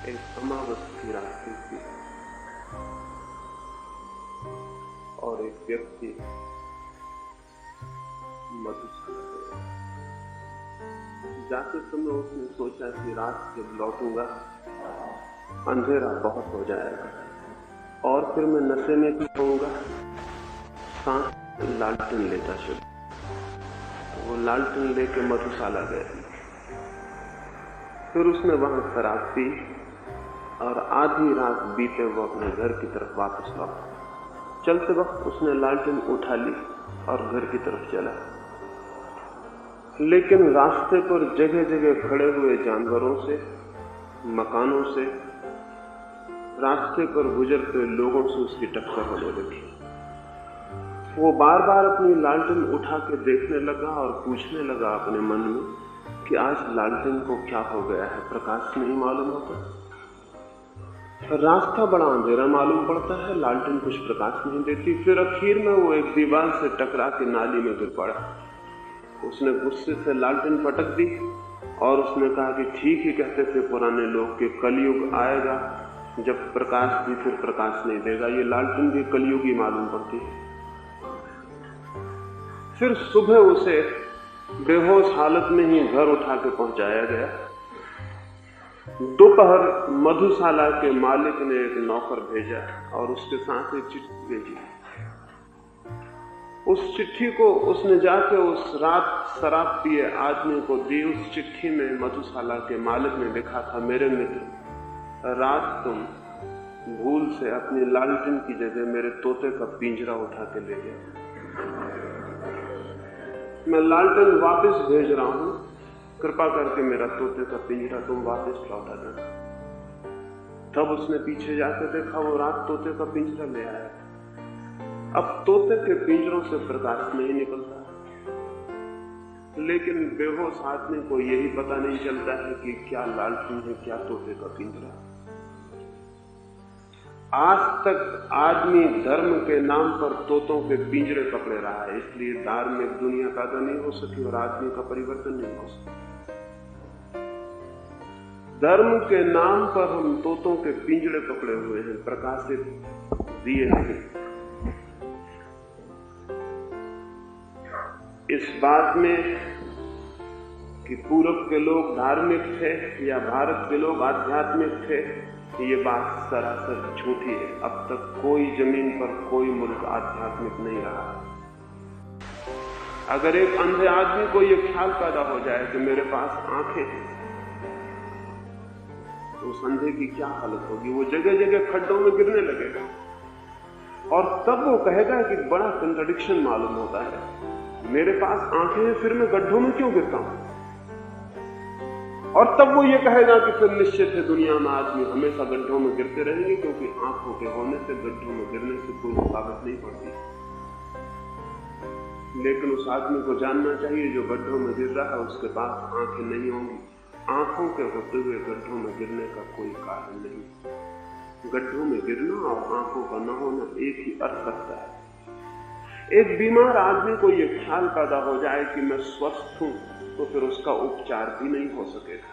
एक अमावस्या रात्रि थी और एक व्यक्ति मधुशाला गया। जाते समय उसने सोचा कि रात जब लौटूंगा अंधेरा बहुत हो जाएगा और फिर मैं नशे में भी होऊंगा। सांस लालटेन लेता चलूं। वो लालटेन लेके मधुशाला गया। फिर उसने वहां शराब पी और आधी रात बीते वो अपने घर की तरफ वापस लौटा। चलते वक्त उसने लालटेन उठा ली और घर की तरफ चला, लेकिन रास्ते पर जगह जगह खड़े हुए जानवरों से, मकानों से, रास्ते पर गुजरते लोगों से उसकी टक्कर होने लगी। वो बार बार अपनी लालटेन उठा के देखने लगा और पूछने लगा अपने मन में कि आज लालटेन को क्या हो गया है, प्रकाश नहीं मालूम होता। रास्ता बड़ा अंधेरा मालूम पड़ता है, लालटेन कुछ प्रकाश नहीं देती। फिर आखिर में वो एक दीवार से टकरा के नाली में गिर पड़ा। उसने गुस्से से लालटेन पटक दी और उसने कहा कि ठीक ही कहते थे पुराने लोग कि कलयुग आएगा जब प्रकाश भी फिर प्रकाश नहीं देगा। ये लालटेन भी कलयुग ही मालूम पड़ती है। फिर सुबह उसे बेहोश हालत में ही घर उठा के पहुंचाया गया। दोपहर मधुशाला के मालिक ने एक नौकर भेजा और उसके साथ एक चिट्ठी भेजी। उस चिट्ठी को उसने जाके उस रात शराब पिए आदमी को दी। उस चिट्ठी में मधुशाला के मालिक ने लिखा था, मेरे मित्र, रात तुम भूल से अपनी लालटेन की जगह मेरे तोते का पिंजरा उठा के ले गए। मैं लालटेन वापस भेज रहा हूं, कृपा करके मेरा तोते का पिंजरा तुम वापस लौटा देना। तब उसने पीछे जाकर देखा, वो रात तोते का पिंजरा ले आया। अब तोते के पिंजरों से प्रकाश नहीं निकलता, लेकिन बेहोश आदमी को यही पता नहीं चलता है कि क्या लालटेन है, क्या तोते का पिंजरा। आज तक आदमी धर्म के नाम पर तोतों के पिंजरे पकड़े रहा है, इसलिए धार्मिक दुनिया पैदा नहीं हो सकी और आदमी का परिवर्तन नहीं हो सका। धर्म के नाम पर हम तोतों के पिंजरे पकड़े हुए हैं, प्रकाशित दिए नहीं। इस बात में कि पूरब के लोग धार्मिक थे या भारत के लोग आध्यात्मिक थे, ये बात सरासर झूठी है। अब तक कोई जमीन पर कोई मुल्क आध्यात्मिक नहीं रहा। अगर एक अंधे आदमी को यह ख्याल पैदा हो जाए कि मेरे पास आंखें हैं, तो उस अंधे की क्या हालत होगी। वो जगह जगह खड्डों में गिरने लगेगा और तब वो कहेगा कि बड़ा कंट्राडिक्शन मालूम होता है, मेरे पास आंखें हैं फिर मैं गड्ढों में क्यों गिरता हूं। और तब वो ये कहेगा कि फिर निश्चित है दुनिया में आदमी हमेशा गड्ढों में गिरते रहेंगे, क्योंकि आंखों के होने से गड्ढों में गिरने से कोई रुकावट नहीं पड़ती। लेकिन उस आदमी को जानना चाहिए जो गड्ढों में गिर रहा है उसके पास आंखें नहीं होंगी। आंखों के होते हुए गड्ढों में गिरने का कोई कारण नहीं। गड्ढों में गिरना और आंखों का न होना एक ही अर्थ रखता है। एक बीमार आदमी को यह ख्याल पैदा हो जाए कि मैं स्वस्थ हूं, तो फिर उसका उपचार भी नहीं हो सकेगा।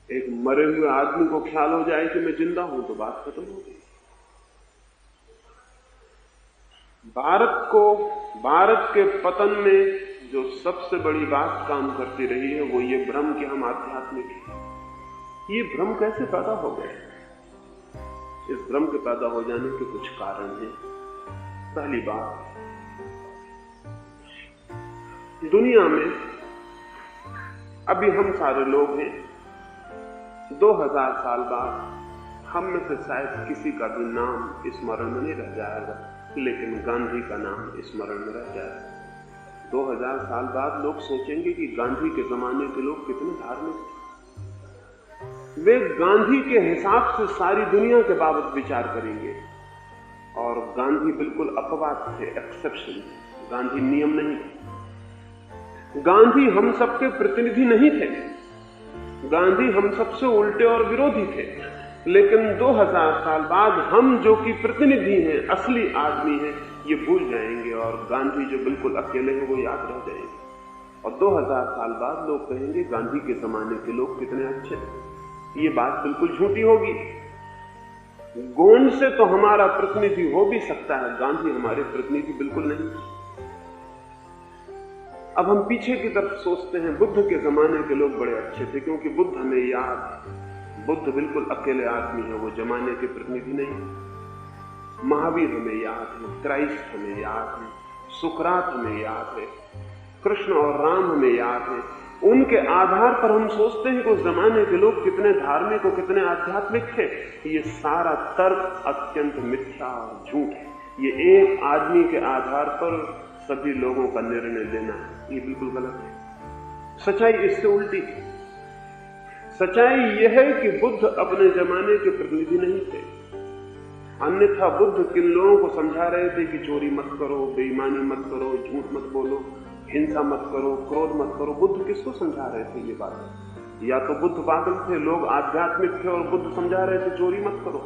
एक मरे हुए आदमी को ख्याल हो जाए कि मैं जिंदा हूं, तो बात खत्म हो गई। भारत के पतन में जो सबसे बड़ी बात काम करती रही है वो ये भ्रम कि हम आध्यात्मिक हैं। ये भ्रम कैसे पैदा हो गए? इस भ्रम के पैदा हो जाने के कुछ कारण हैं। पहली बात, दुनिया में अभी हम सारे लोग हैं, 2000 साल बाद हम में से शायद किसी का भी नाम स्मरण में नहीं रह जाएगा, लेकिन गांधी का नाम स्मरण में रह जाएगा। 2000 साल बाद लोग सोचेंगे कि गांधी के जमाने के लोग कितने धार्मिक थे। वे गांधी के हिसाब से सारी दुनिया के बाबत विचार करेंगे और गांधी बिल्कुल अपवाद थे, एक्सेप्शन। गांधी नियम नहीं थे। गांधी हम सबके प्रतिनिधि नहीं थे। गांधी हम सबसे उल्टे और विरोधी थे। लेकिन 2000 साल बाद हम जो कि प्रतिनिधि हैं, असली आदमी हैं, ये भूल जाएंगे और गांधी जो बिल्कुल अकेले हैं वो याद रह जाएंगे। और 2000 साल बाद लोग कहेंगे गांधी के जमाने के लोग कितने अच्छे थे। ये बात बिल्कुल झूठी होगी। गोंड से तो हमारा प्रतिनिधि हो भी सकता है, गांधी हमारे प्रतिनिधि बिल्कुल नहीं। अब हम पीछे की तरफ सोचते हैं, बुद्ध के जमाने के लोग बड़े अच्छे थे, क्योंकि बुद्ध हमें याद, बुद्ध बिल्कुल अकेले आदमी है, वो जमाने के प्रतिनिधि नहीं। महावीर हमें याद है, क्राइस्ट हमें याद है, सुकरात हमें याद है, कृष्ण और राम हमें याद है। उनके आधार पर हम सोचते हैं कि उस जमाने के लोग कितने धार्मिक और कितने आध्यात्मिक थे। ये सारा तर्क अत्यंत मिथ्या और झूठ है। ये एक आदमी के आधार पर सभी लोगों का निर्णय लेना, ये बिल्कुल गलत है। सच्चाई इससे उल्टी है। सच्चाई यह है कि बुद्ध अपने जमाने के प्रतिनिधि नहीं थे, अन्यथा बुद्ध किन लोगों को समझा रहे थे कि चोरी मत करो, बेईमानी मत करो, झूठ मत बोलो, हिंसा मत करो, क्रोध मत करो। बुद्ध किसको समझा रहे थे ये बात? या तो बुद्ध पागल थे, लोग आध्यात्मिक थे और बुद्ध समझा रहे थे चोरी मत करो।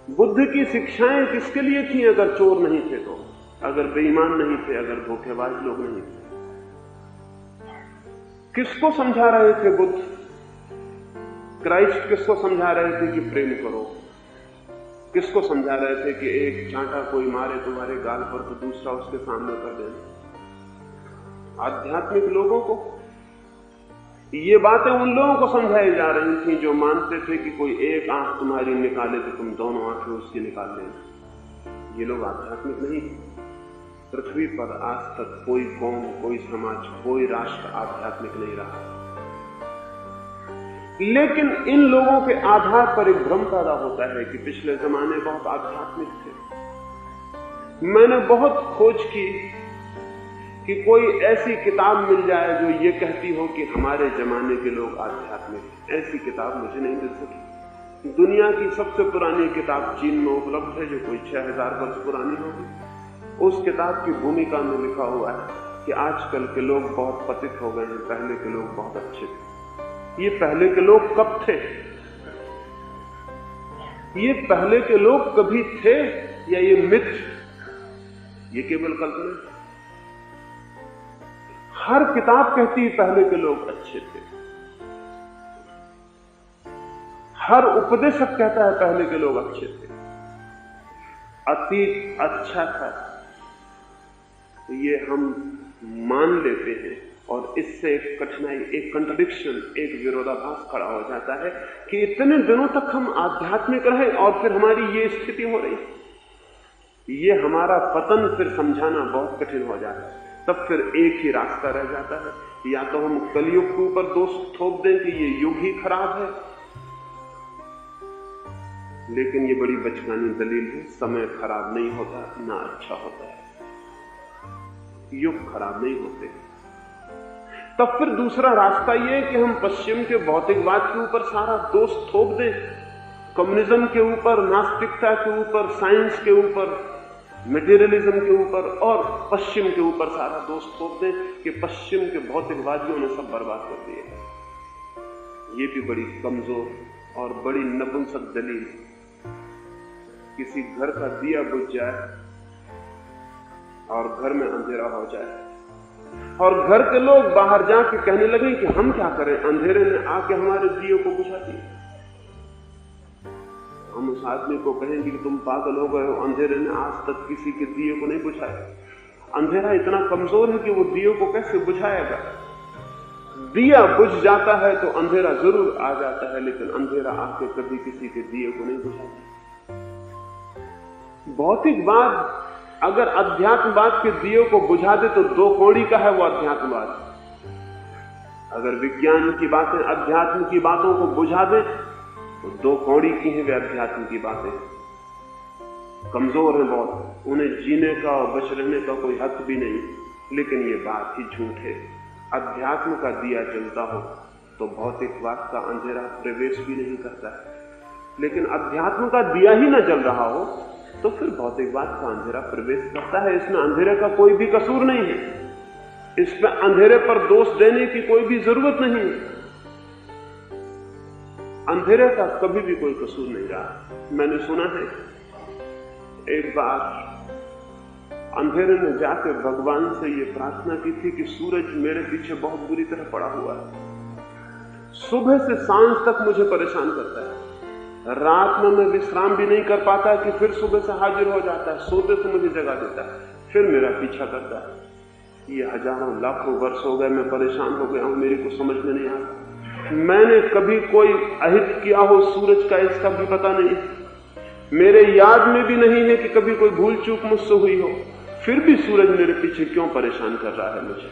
बुद्ध की शिक्षाएं किसके लिए थी अगर चोर नहीं थे तो, अगर बेईमान नहीं थे, अगर धोखेबाज लोग नहीं थे? किसको समझा रहे थे बुद्ध? क्राइस्ट किसको समझा रहे थे कि प्रेम करो? किसको समझा रहे थे कि एक चांटा कोई मारे तुम्हारे गाल पर तो दूसरा उसके सामने कर देना? आध्यात्मिक लोगों को। ये बातें उन लोगों को समझाई जा रही थी जो मानते थे कि कोई एक आंख तुम्हारी निकाले तो तुम दोनों आंखें उसकी निकाल लेना। ये लोग आध्यात्मिक नहीं। पृथ्वी पर आज तक कोई कौम, कोई समाज, कोई राष्ट्र आध्यात्मिक नहीं रहा। लेकिन इन लोगों के आधार पर एक भ्रम पैदा होता है कि पिछले जमाने बहुत आध्यात्मिक थे। मैंने बहुत खोज की कि कोई ऐसी किताब मिल जाए जो ये कहती हो कि हमारे जमाने के लोग आध्यात्मिक। ऐसी किताब मुझे नहीं मिल सकी। दुनिया की सबसे पुरानी किताब चीन में उपलब्ध है जो कोई 6000 वर्ष पुरानी होगी। उस किताब की भूमिका में लिखा हुआ है कि आजकल के लोग बहुत पतित हो गए हैं, पहले के लोग बहुत अच्छे थे। ये पहले के लोग कब थे? ये पहले के लोग कभी थे या ये मिथ? ये केवल कल्पना है। हर किताब कहती है पहले के लोग अच्छे थे। हर उपदेशक कहता है पहले के लोग अच्छे थे, अतीत अच्छा था। ये हम मान लेते हैं और इससे एक कठिनाई, एक कंट्रडिक्शन, एक विरोधाभास खड़ा हो जाता है कि इतने दिनों तक हम आध्यात्मिक रहे और फिर हमारी ये स्थिति हो रही। ये हमारा पतन फिर समझाना बहुत कठिन हो जाता है। तब फिर एक ही रास्ता रह जाता है, या तो हम कलयुग के ऊपर दोष थोप दें कि ये युग ही खराब है, लेकिन ये बड़ी बचकानी दलील है। समय खराब नहीं होता, ना अच्छा होता है। युग खराब नहीं होते। तब फिर दूसरा रास्ता यह है कि हम पश्चिम के भौतिकवाद के ऊपर सारा दोष थोप दें, कम्युनिज्म के ऊपर, नास्तिकता के ऊपर, साइंस के ऊपर, मटेरियलिज्म के ऊपर और पश्चिम के ऊपर सारा दोष थोप दें कि पश्चिम के भौतिकवादियों ने सब बर्बाद कर दिया। ये भी बड़ी कमजोर और बड़ी नपुंसक दलील। किसी घर का दिया बुझ जाए और घर में अंधेरा हो जाए और घर के लोग बाहर जाके कहने लगे कि हम क्या करें, अंधेरे ने आके हमारे दिए को बुझा दिया। हम उस आदमी को कहेंगे कि तुम पागल हो गए हो, अंधेरे ने आज तक किसी के दिए को नहीं बुझाया। अंधेरा इतना कमजोर है कि वो दिए को कैसे बुझाएगा? दिया बुझ जाता है तो अंधेरा जरूर आ जाता है, लेकिन अंधेरा आके कभी किसी के दिए को नहीं बुझाता। भौतिकवाद अगर अध्यात्मवाद के दिए को बुझा दे तो दो कौड़ी का है वो अध्यात्मवाद। अगर विज्ञान की बातें अध्यात्म की बातों को बुझा दे तो दो कौड़ी की है वे अध्यात्म की बातें। कमजोर है बहुत, उन्हें जीने का और बच रहने का कोई हक भी नहीं। लेकिन ये बात ही झूठ है। अध्यात्म का दिया जलता हो तो भौतिकवाद का अंधेरा प्रवेश भी नहीं करता है, लेकिन अध्यात्म का दिया ही ना जल रहा हो तो फिर भौतिकवाद का अंधेरा प्रवेश करता है। इसमें अंधेरे का कोई भी कसूर नहीं है। इसमें अंधेरे पर दोष देने की कोई भी जरूरत नहीं है। अंधेरे का कभी भी कोई कसूर नहीं रहा। मैंने सुना है एक बार अंधेरे में जाकर भगवान से ये प्रार्थना की थी कि सूरज मेरे पीछे बहुत बुरी तरह पड़ा हुआ है, सुबह से सांझ तक मुझे परेशान करता है, रात में मैं विश्राम भी नहीं कर पाता कि फिर सुबह से हाजिर हो जाता है, सोते से मुझे जगा देता है, फिर मेरा पीछा करता है। ये हजारों लाखों वर्ष हो गए, मैं परेशान हो गया हूं, मेरे को समझ में नहीं आता। मैंने कभी कोई अहित किया हो सूरज का, इसका भी पता नहीं, मेरे याद में भी नहीं है कि कभी कोई भूल चूक मुझसे हुई हो, फिर भी सूरज मेरे पीछे क्यों परेशान कर रहा है मुझे।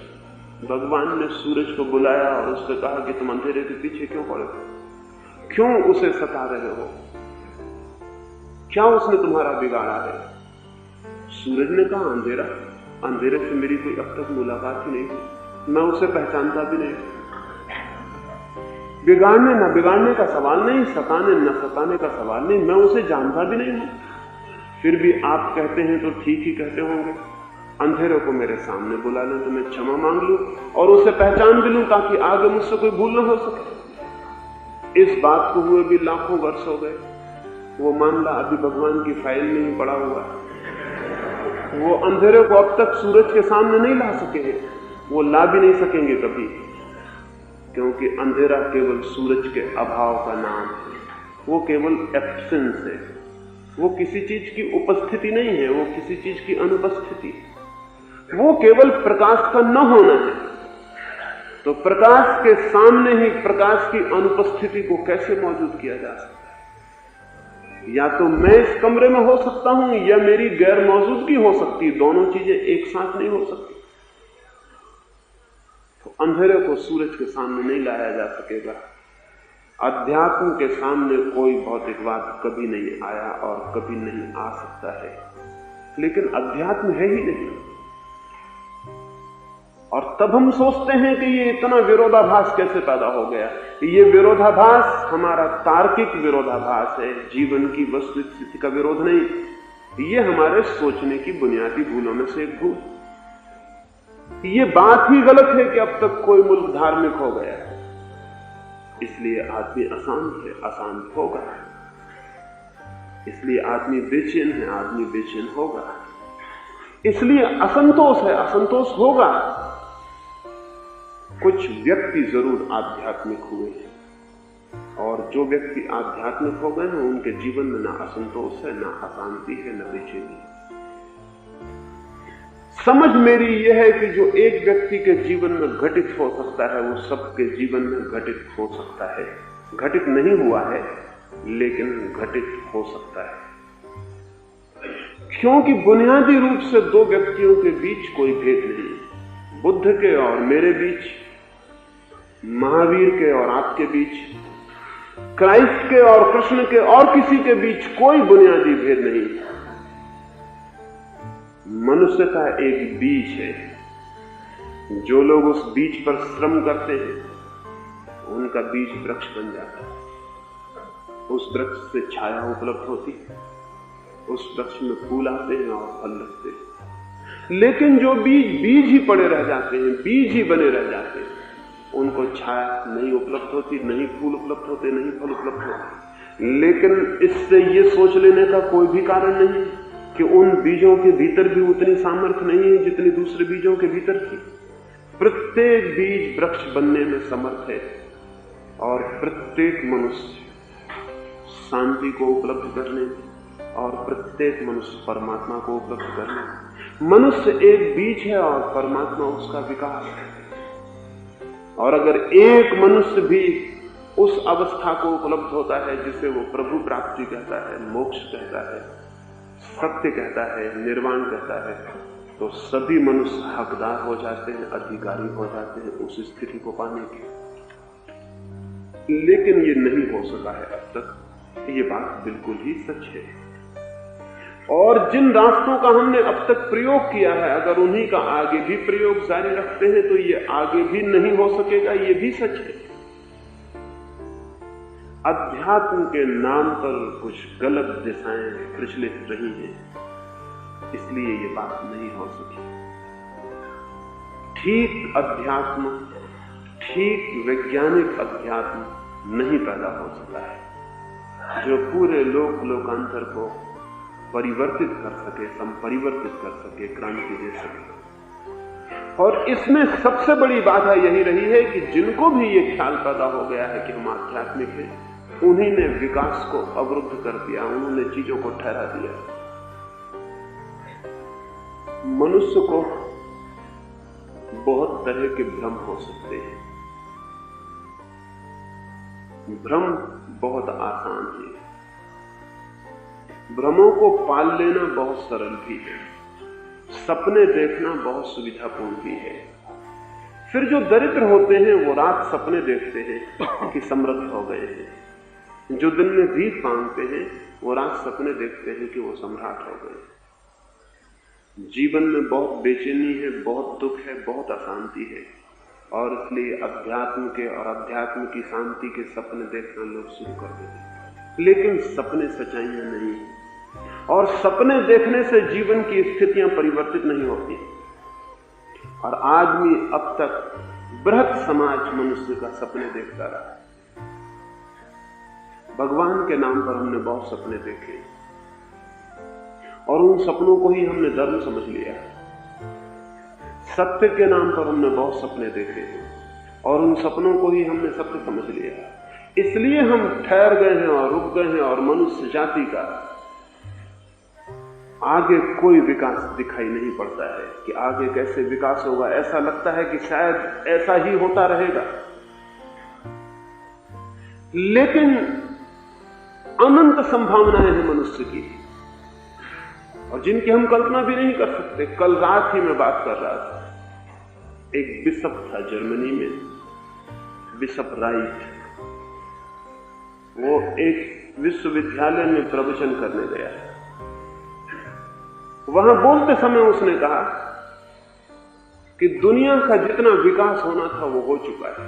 भगवान ने सूरज को बुलाया और उससे कहा कि तुम अंधेरे के पीछे क्यों पड़े हो, क्यों उसे सता रहे हो, क्या उसने तुम्हारा बिगाड़ा है। सूरज ने कहा, अंधेरा, अंधेरे से मेरी कोई अब तक मुलाकात ही नहीं हुई, मैं उसे पहचानता भी नहीं। बिगाड़ने न बिगाड़ने का सवाल नहीं, सताने न सताने का सवाल नहीं, मैं उसे जानता भी नहीं हूं। फिर भी आप कहते हैं तो ठीक ही कहते होंगे, अंधेरे को मेरे सामने बुला लें तो मैं क्षमा मांग लूं और उसे पहचान भी लूं ताकि आगे मुझसे कोई भूल न हो सके। इस बात को हुए भी लाखों वर्ष हो गए, वो मामला अभी भगवान की फाइल में ही पड़ा हुआ है। वो अंधेरे को अब तक सूरज के सामने नहीं ला सके हैं, वो ला भी नहीं सकेंगे कभी, क्योंकि अंधेरा केवल सूरज के अभाव का नाम है, वो केवल एब्सेंस है, वो किसी चीज की उपस्थिति नहीं है, वो किसी चीज की अनुपस्थिति, वो केवल प्रकाश का न होना है। तो प्रकाश के सामने ही प्रकाश की अनुपस्थिति को कैसे मौजूद किया जा सकता है। या तो मैं इस कमरे में हो सकता हूं या मेरी गैर मौजूदगी हो सकती, दोनों चीजें एक साथ नहीं हो सकती। तो अंधेरे को सूरज के सामने नहीं लाया जा सकेगा। अध्यात्म के सामने कोई भौतिकवाद कभी नहीं आया और कभी नहीं आ सकता है, लेकिन अध्यात्म है ही नहीं। और तब हम सोचते हैं कि ये इतना विरोधाभास कैसे पैदा हो गया। ये विरोधाभास हमारा तार्किक विरोधाभास है, जीवन की वस्तुस्थिति का विरोध नहीं। ये हमारे सोचने की बुनियादी भूलों में से एक भूल। ये बात ही गलत है कि अब तक कोई मुल्क धार्मिक हो गया है, इसलिए आदमी अशांत है, अशांत होगा। इसलिए आदमी बेचैन है, आदमी बेचैन होगा। इसलिए असंतोष है, असंतोष होगा। कुछ व्यक्ति जरूर आध्यात्मिक हुए हैं, और जो व्यक्ति आध्यात्मिक हो गए हैं उनके जीवन में ना असंतोष है, ना अशांति है, ना बेचैनी है। समझ मेरी यह है कि जो एक व्यक्ति के जीवन में घटित हो सकता है वो सबके जीवन में घटित हो सकता है। घटित नहीं हुआ है लेकिन घटित हो सकता है, क्योंकि बुनियादी रूप से दो व्यक्तियों के बीच कोई भेद नहीं। बुद्ध के और मेरे बीच, महावीर के और आपके बीच, क्राइस्ट के और कृष्ण के और किसी के बीच कोई बुनियादी भेद नहीं। मनुष्यता एक बीज है। जो लोग उस बीज पर श्रम करते हैं उनका बीज वृक्ष बन जाता है। उस वृक्ष से छाया उपलब्ध होती है, उस वृक्ष में फूल आते हैं और फल लगते हैं। लेकिन जो बीज ही पड़े रह जाते हैं, बीज ही बने रह जाते हैं, उनको छाया नहीं उपलब्ध होती, नहीं फूल उपलब्ध होते, नहीं फल उपलब्ध होते। लेकिन इससे ये सोच लेने का कोई भी कारण नहीं कि उन बीजों के भीतर भी उतनी सामर्थ्य नहीं है जितनी दूसरे बीजों के भीतर थी। प्रत्येक बीज वृक्ष बनने में समर्थ है और प्रत्येक मनुष्य शांति को उपलब्ध करने और प्रत्येक मनुष्य परमात्मा को उपलब्ध करने। मनुष्य एक बीज है और परमात्मा उसका विकास है। और अगर एक मनुष्य भी उस अवस्था को उपलब्ध होता है जिसे वो प्रभु प्राप्ति कहता है, मोक्ष कहता है, सत्य कहता है, निर्वाण कहता है, तो सभी मनुष्य हकदार हो जाते हैं, अधिकारी हो जाते हैं उस स्थिति को पाने के। लेकिन ये नहीं हो सका है अब तक, ये बात बिल्कुल ही सच है। और जिन रास्तों का हमने अब तक प्रयोग किया है, अगर उन्हीं का आगे भी प्रयोग जारी रखते हैं तो ये आगे भी नहीं हो सकेगा, ये भी सच है। अध्यात्म के नाम पर कुछ गलत दिशाएं प्रचलित रही हैं, इसलिए ये बात नहीं हो सकी। ठीक अध्यात्म, ठीक वैज्ञानिक अध्यात्म नहीं पैदा हो सका है जो पूरे लोकांतर को परिवर्तित कर सके, संपरिवर्तित कर सके, क्रांति दे सके। और इसमें सबसे बड़ी बाधा यही रही है कि जिनको भी ये ख्याल पैदा हो गया है कि हम आध्यात्मिक हैं, उन्हीं ने विकास को अवरुद्ध कर दिया, उन्होंने चीजों को ठहरा दिया। मनुष्य को बहुत तरह के भ्रम हो सकते हैं। भ्रम बहुत आसान है, भ्रमों को पाल लेना बहुत सरल भी है, सपने देखना बहुत सुविधापूर्ण भी है। फिर जो दरिद्र होते हैं वो रात सपने देखते हैं कि समृद्ध हो गए हैं, जो दिन में भीख मांगते हैं वो रात सपने देखते हैं कि वो सम्राट हो गए। जीवन में बहुत बेचैनी है, बहुत दुख है, बहुत अशांति है, और इसलिए अध्यात्म के और अध्यात्म की शांति के सपने देखना लोग शुरू कर देते हैं। लेकिन सपने सच्चाइयां नहीं है, और सपने देखने से जीवन की स्थितियां परिवर्तित नहीं होती। और आदमी अब तक बृहत समाज मनुष्य का सपने देखता रहा है। भगवान के नाम पर हमने बहुत सपने देखे, और उन सपनों को ही हमने धर्म समझ लिया। सत्य के नाम पर हमने बहुत सपने देखे, और उन सपनों को ही हमने सत्य समझ लिया। इसलिए हम ठहर गए हैं और रुक गए हैं, और मनुष्य जाति का आगे कोई विकास दिखाई नहीं पड़ता है कि आगे कैसे विकास होगा। ऐसा लगता है कि शायद ऐसा ही होता रहेगा, लेकिन अनंत संभावनाएं हैं मनुष्य की, और जिनकी हम कल्पना भी नहीं कर सकते। कल रात ही मैं बात कर रहा था, एक बिशप था जर्मनी में, बिशप राइट। वो एक विश्वविद्यालय में प्रवचन करने गया। वहां बोलते समय उसने कहा कि दुनिया का जितना विकास होना था वो हो चुका है,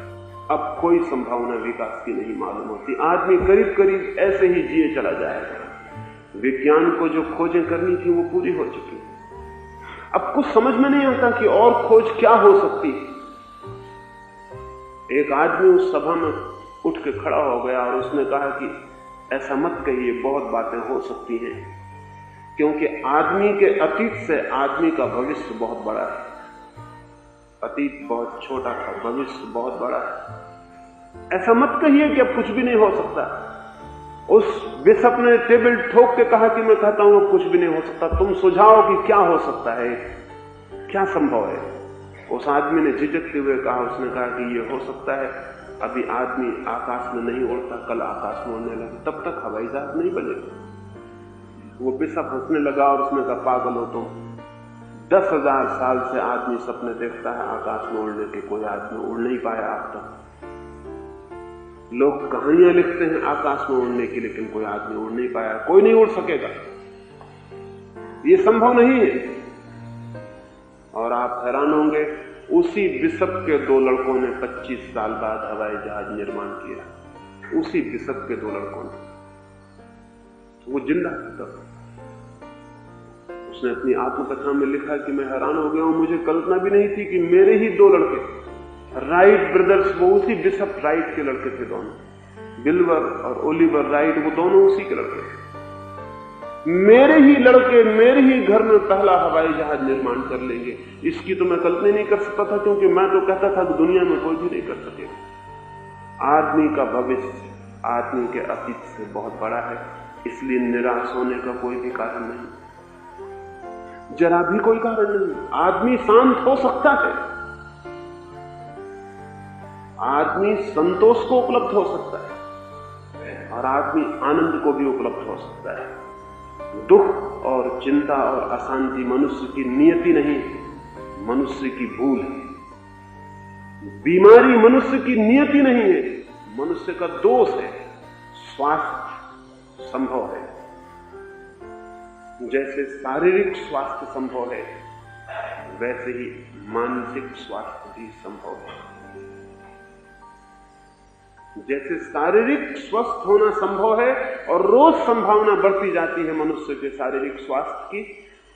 अब कोई संभावना विकास की नहीं मालूम होती। आदमी करीब करीब ऐसे ही जिए चला जाएगा। विज्ञान को जो खोजें करनी थी वो पूरी हो चुकी। अब कुछ समझ में नहीं आता कि और खोज क्या हो सकती है। एक आदमी उस सभा में उठ के खड़ा हो गया और उसने कहा कि ऐसा मत कहिए, बहुत बातें हो सकती हैं, क्योंकि आदमी के अतीत से आदमी का भविष्य बहुत बड़ा है। अतीत बहुत छोटा था, भविष्य बहुत बड़ा है। ऐसा मत कहिए कि अब कुछ भी नहीं हो सकता। उस बिशप ने टेबल ठोक के कहा कि मैं कहता हूं अब कुछ भी नहीं हो सकता, तुम सुझाओ कि क्या हो सकता है, क्या संभव है। उस आदमी ने झिझकते हुए कहा, उसने कहा कि ये हो सकता है अभी आदमी आकाश में नहीं उड़ता, कल आकाश में उड़ने लगे, तब तक हवाई जहाज नहीं बनेगा। वो बिशप हंसने लगा और उसने कहा, पागल हो तुम, 10,000 साल से आदमी सपने देखता है आकाश में उड़ने के, कोई आदमी उड़ नहीं पाया अब तक। लोग कहानियां लिखते हैं आकाश में उड़ने की, लेकिन कोई आदमी उड़ नहीं पाया, कोई नहीं उड़ सकेगा, ये संभव नहीं है। और आप हैरान होंगे, उसी बिशप के 2 लड़कों ने 25 साल बाद हवाई जहाज निर्माण किया। उसी बिशप के 2 लड़कों ने, वो जिंदा था। उसने अपनी आत्मकथा में लिखा कि मैं हैरान हो गया हूं, मुझे कल्पना भी नहीं थी कि मेरे ही 2 लड़के, राइट ब्रदर्स, वो उसी बिशप राइट के लड़के थे दोनों, बिल्वर और ओलिवर राइट, वो दोनों उसी के लड़के थे। मेरे ही लड़के मेरे ही घर में पहला हवाई जहाज निर्माण कर लेंगे, इसकी तो मैं कल्पना नहीं कर सकता था, क्योंकि मैं तो कहता था कि दुनिया में कोई भी नहीं कर सकेगा। आदमी का भविष्य आदमी के अतीत से बहुत बड़ा है, इसलिए निराश होने का कोई भी कारण नहीं, जरा भी कोई कारण नहीं। आदमी शांत हो सकता है, आदमी संतोष को उपलब्ध हो सकता है, और आदमी आनंद को भी उपलब्ध हो सकता है। दुख और चिंता और अशांति मनुष्य की नियति नहीं, मनुष्य की भूल है। बीमारी मनुष्य की नियति नहीं है, मनुष्य का दोष है। स्वास्थ्य संभव है, जैसे शारीरिक स्वास्थ्य संभव है, वैसे ही मानसिक स्वास्थ्य भी संभव है। जैसे शारीरिक स्वस्थ होना संभव है, और रोज संभावना बढ़ती जाती है मनुष्य के शारीरिक स्वास्थ्य की,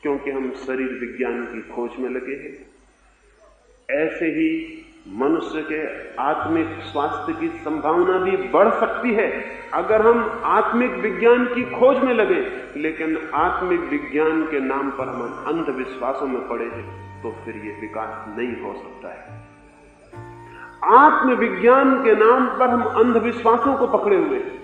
क्योंकि हम शरीर विज्ञान की खोज में लगे हैं, ऐसे ही मनुष्य के आत्मिक स्वास्थ्य की संभावना भी बढ़ सकती है अगर हम आत्मिक विज्ञान की खोज में लगे। लेकिन आत्मिक विज्ञान के नाम पर हम अंधविश्वासों में पड़े हैं, तो फिर ये विकास नहीं हो सकता है। आत्मविज्ञान के नाम पर हम अंधविश्वासों को पकड़े हुए हैं।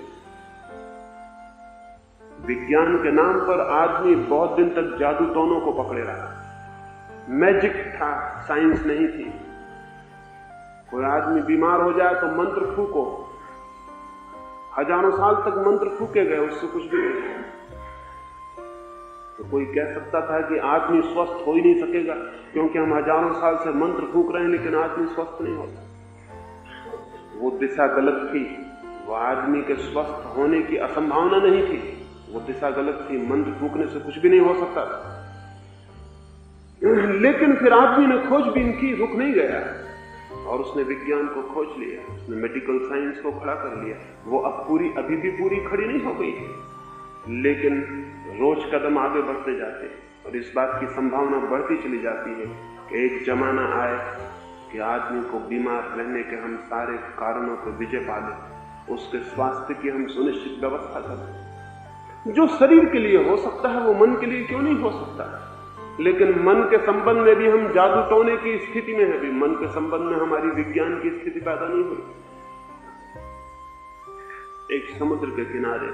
विज्ञान के नाम पर आदमी बहुत दिन तक जादू टोनों को पकड़े रहा। मैजिक था, साइंस नहीं थी। कोई आदमी बीमार हो जाए तो मंत्र फूको, हजारों साल तक मंत्र फूके गए, उससे कुछ भी नहीं। तो कोई कह सकता था कि आदमी स्वस्थ हो ही नहीं सकेगा क्योंकि हम हजारों साल से मंत्र फूक रहे हैं, लेकिन आदमी स्वस्थ नहीं होता। वो दिशा गलत थी। वो आदमी के स्वस्थ होने की असंभावना नहीं थी, वो दिशा गलत थी। मंत्र फूकने से कुछ भी नहीं हो सकता। लेकिन फिर आदमी ने खोजबीन की, रुक नहीं गया और उसने विज्ञान को खोज लिया, उसने मेडिकल साइंस को खड़ा कर लिया। वो अब अभी भी पूरी खड़ी नहीं हो गई, लेकिन रोज कदम आगे बढ़ते जाते और इस बात की संभावना बढ़ती चली जाती है कि एक जमाना आए कि आदमी को बीमार रहने के हम सारे कारणों पर विजय पा लें, उसके स्वास्थ्य की हम सुनिश्चित व्यवस्था करें। जो शरीर के लिए हो सकता है वो मन के लिए क्यों नहीं हो सकता? लेकिन मन के संबंध में भी हम जादू टोने की स्थिति में है। भी मन के संबंध में हमारी विज्ञान की स्थिति पैदा नहीं हुई। एक समुद्र के किनारे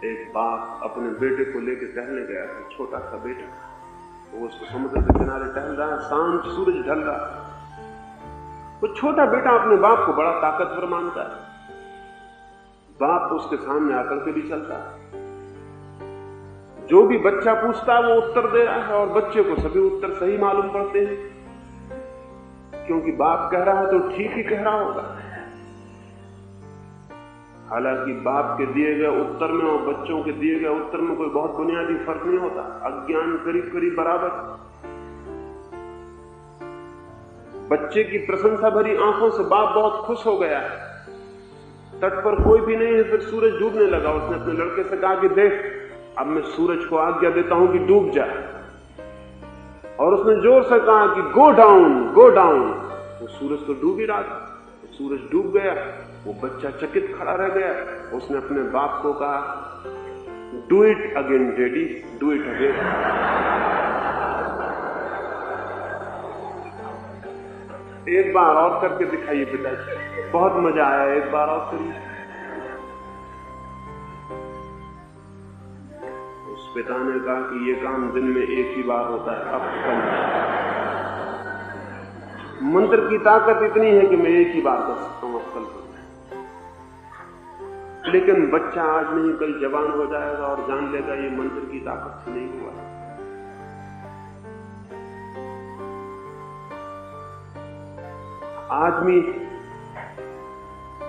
एक बाप अपने बेटे को लेकर टहलने गया था, छोटा सा बेटा। वो उसको समुद्र के किनारे टहल रहा है, शांत सूरज ढल रहा। वो छोटा बेटा अपने बाप को बड़ा ताकतवर मानता है। बाप उसके सामने आकर के भी चलता है। जो भी बच्चा पूछता है वो उत्तर दे रहा है और बच्चे को सभी उत्तर सही मालूम पड़ते हैं, क्योंकि बाप कह रहा है तो ठीक ही कह रहा होगा। हालांकि बाप के दिए गए उत्तर में और बच्चों के दिए गए उत्तर में कोई बहुत बुनियादी फर्क नहीं होता। अज्ञान करीब करीब बराबर। बच्चे की प्रशंसा भरी आंखों से बाप बहुत खुश हो गया है। तट पर कोई भी नहीं है, फिर सूरज डूबने लगा। उसने अपने लड़के से कहा कि देख, अब मैं सूरज को आज्ञा देता हूं कि डूब जाए। और उसने जोर से कहा कि गो डाउन, गो डाउन। वो सूरज तो डूब ही रहा था। सूरज डूब गया। वो बच्चा चकित खड़ा रह गया। उसने अपने बाप को कहा, do it again daddy, do it again. एक बार और करके दिखाइए पिताजी, बहुत मजा आया, एक बार और करिए। उस पिता ने कहा कि ये काम दिन में एक ही बार होता है, अब कल। मंत्र की ताकत इतनी है कि मैं एक ही बार कर सकता हूं, अब कल। लेकिन बच्चा आज नहीं कल जवान हो जाएगा और जान लेगा ये मंत्र की ताकत से नहीं हुआ। आदमी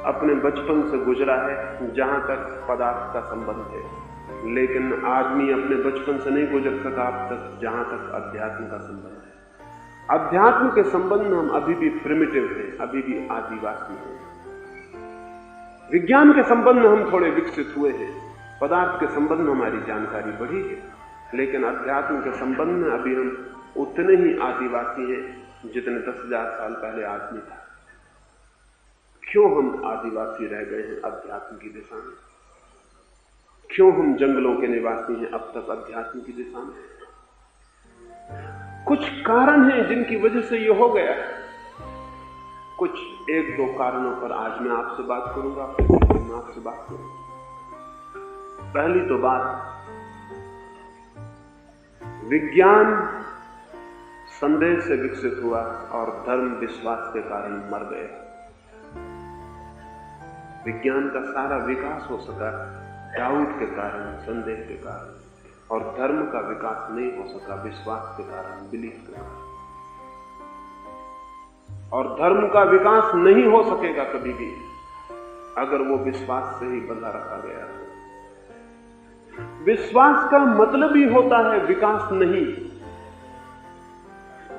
अपने बचपन से गुजरा है जहां तक पदार्थ का संबंध है, लेकिन आदमी अपने बचपन से नहीं गुजर सका अब तक जहां तक अध्यात्म का संबंध है। अध्यात्म के संबंध में हम अभी भी प्रिमिटिव हैं, अभी भी आदिवासी हैं। विज्ञान के संबंध में हम थोड़े विकसित हुए हैं, पदार्थ के संबंध में हमारी जानकारी बढ़ी है, लेकिन अध्यात्म के संबंध में अभी हम उतने ही आदिवासी हैं जितने 10,000 साल पहले आदमी था। क्यों हम आदिवासी रह गए हैं अध्यात्म की दिशा में? क्यों हम जंगलों के निवासी हैं अब तक अध्यात्म की दिशा में? कुछ कारण हैं जिनकी वजह से यह हो गया है। कुछ 1-2 कारणों पर आज मैं आपसे बात करूंगा, मैं आपसे बात करूंगा। पहली तो बात, विज्ञान संदेह से विकसित हुआ और धर्म विश्वास के कारण मर गया। विज्ञान का सारा विकास हो सका डाउट के कारण, संदेह के कारण, और धर्म का विकास नहीं हो सका विश्वास के कारण, बिलीफ के कारण। और धर्म का विकास नहीं हो सकेगा कभी भी अगर वो विश्वास से ही बंधा रखा गया है। विश्वास का मतलब ही होता है विकास नहीं।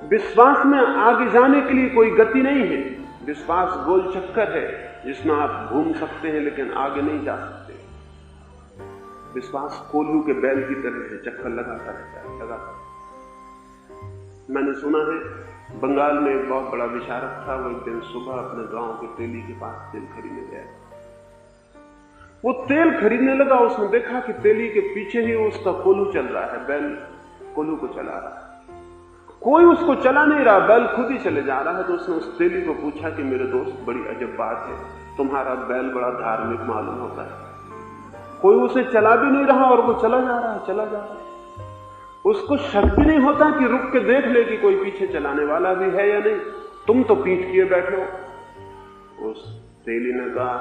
विश्वास में आगे जाने के लिए कोई गति नहीं है। विश्वास गोल चक्कर है जिसमें आप घूम सकते हैं लेकिन आगे नहीं जा सकते। विश्वास कोल्हू के बैल की तरह है, चक्कर लगाता रहता है, लगाता। मैंने सुना है बंगाल में एक बहुत बड़ा विचारक था, वो एक दिन सुबह अपने गांव के तेली के पास तेल खरीदने गया। वो तेल खरीदने लगा, उसने देखा कि तेली के पीछे ही उसका कोल्हू चल रहा है, बैल कोल्हू को चला रहा है, कोई उसको चला नहीं रहा, बैल खुद ही चले जा रहा है। तो उसने उस तेली को पूछा कि मेरे दोस्त, बड़ी अजब बात है, तुम्हारा बैल बड़ा धार्मिक मालूम होता है, कोई उसे चला भी नहीं रहा और वो चला जा रहा है, चला जा रहा है, उसको शक भी नहीं होता कि रुक के देख ले कि कोई पीछे चलाने वाला भी है या नहीं, तुम तो पीठ किए बैठे हो। उस तेली ने कहा,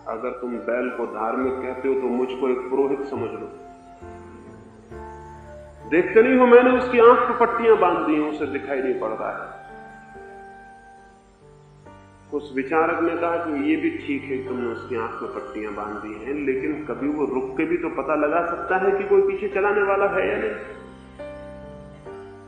अगर तुम बैल को धार्मिक कहते हो तो मुझको एक पुरोहित समझ लो। देखते नहीं हो, मैंने उसकी आंख पर पट्टियां बांध दी हैं, उसे दिखाई नहीं पड़ रहा है। उस विचारक ने कहा कि ये भी ठीक है कि तुमने उसकी आंख में पट्टियां बांध दी हैं, लेकिन कभी वो रुक के भी तो पता लगा सकता है कि कोई पीछे चलाने वाला है या नहीं।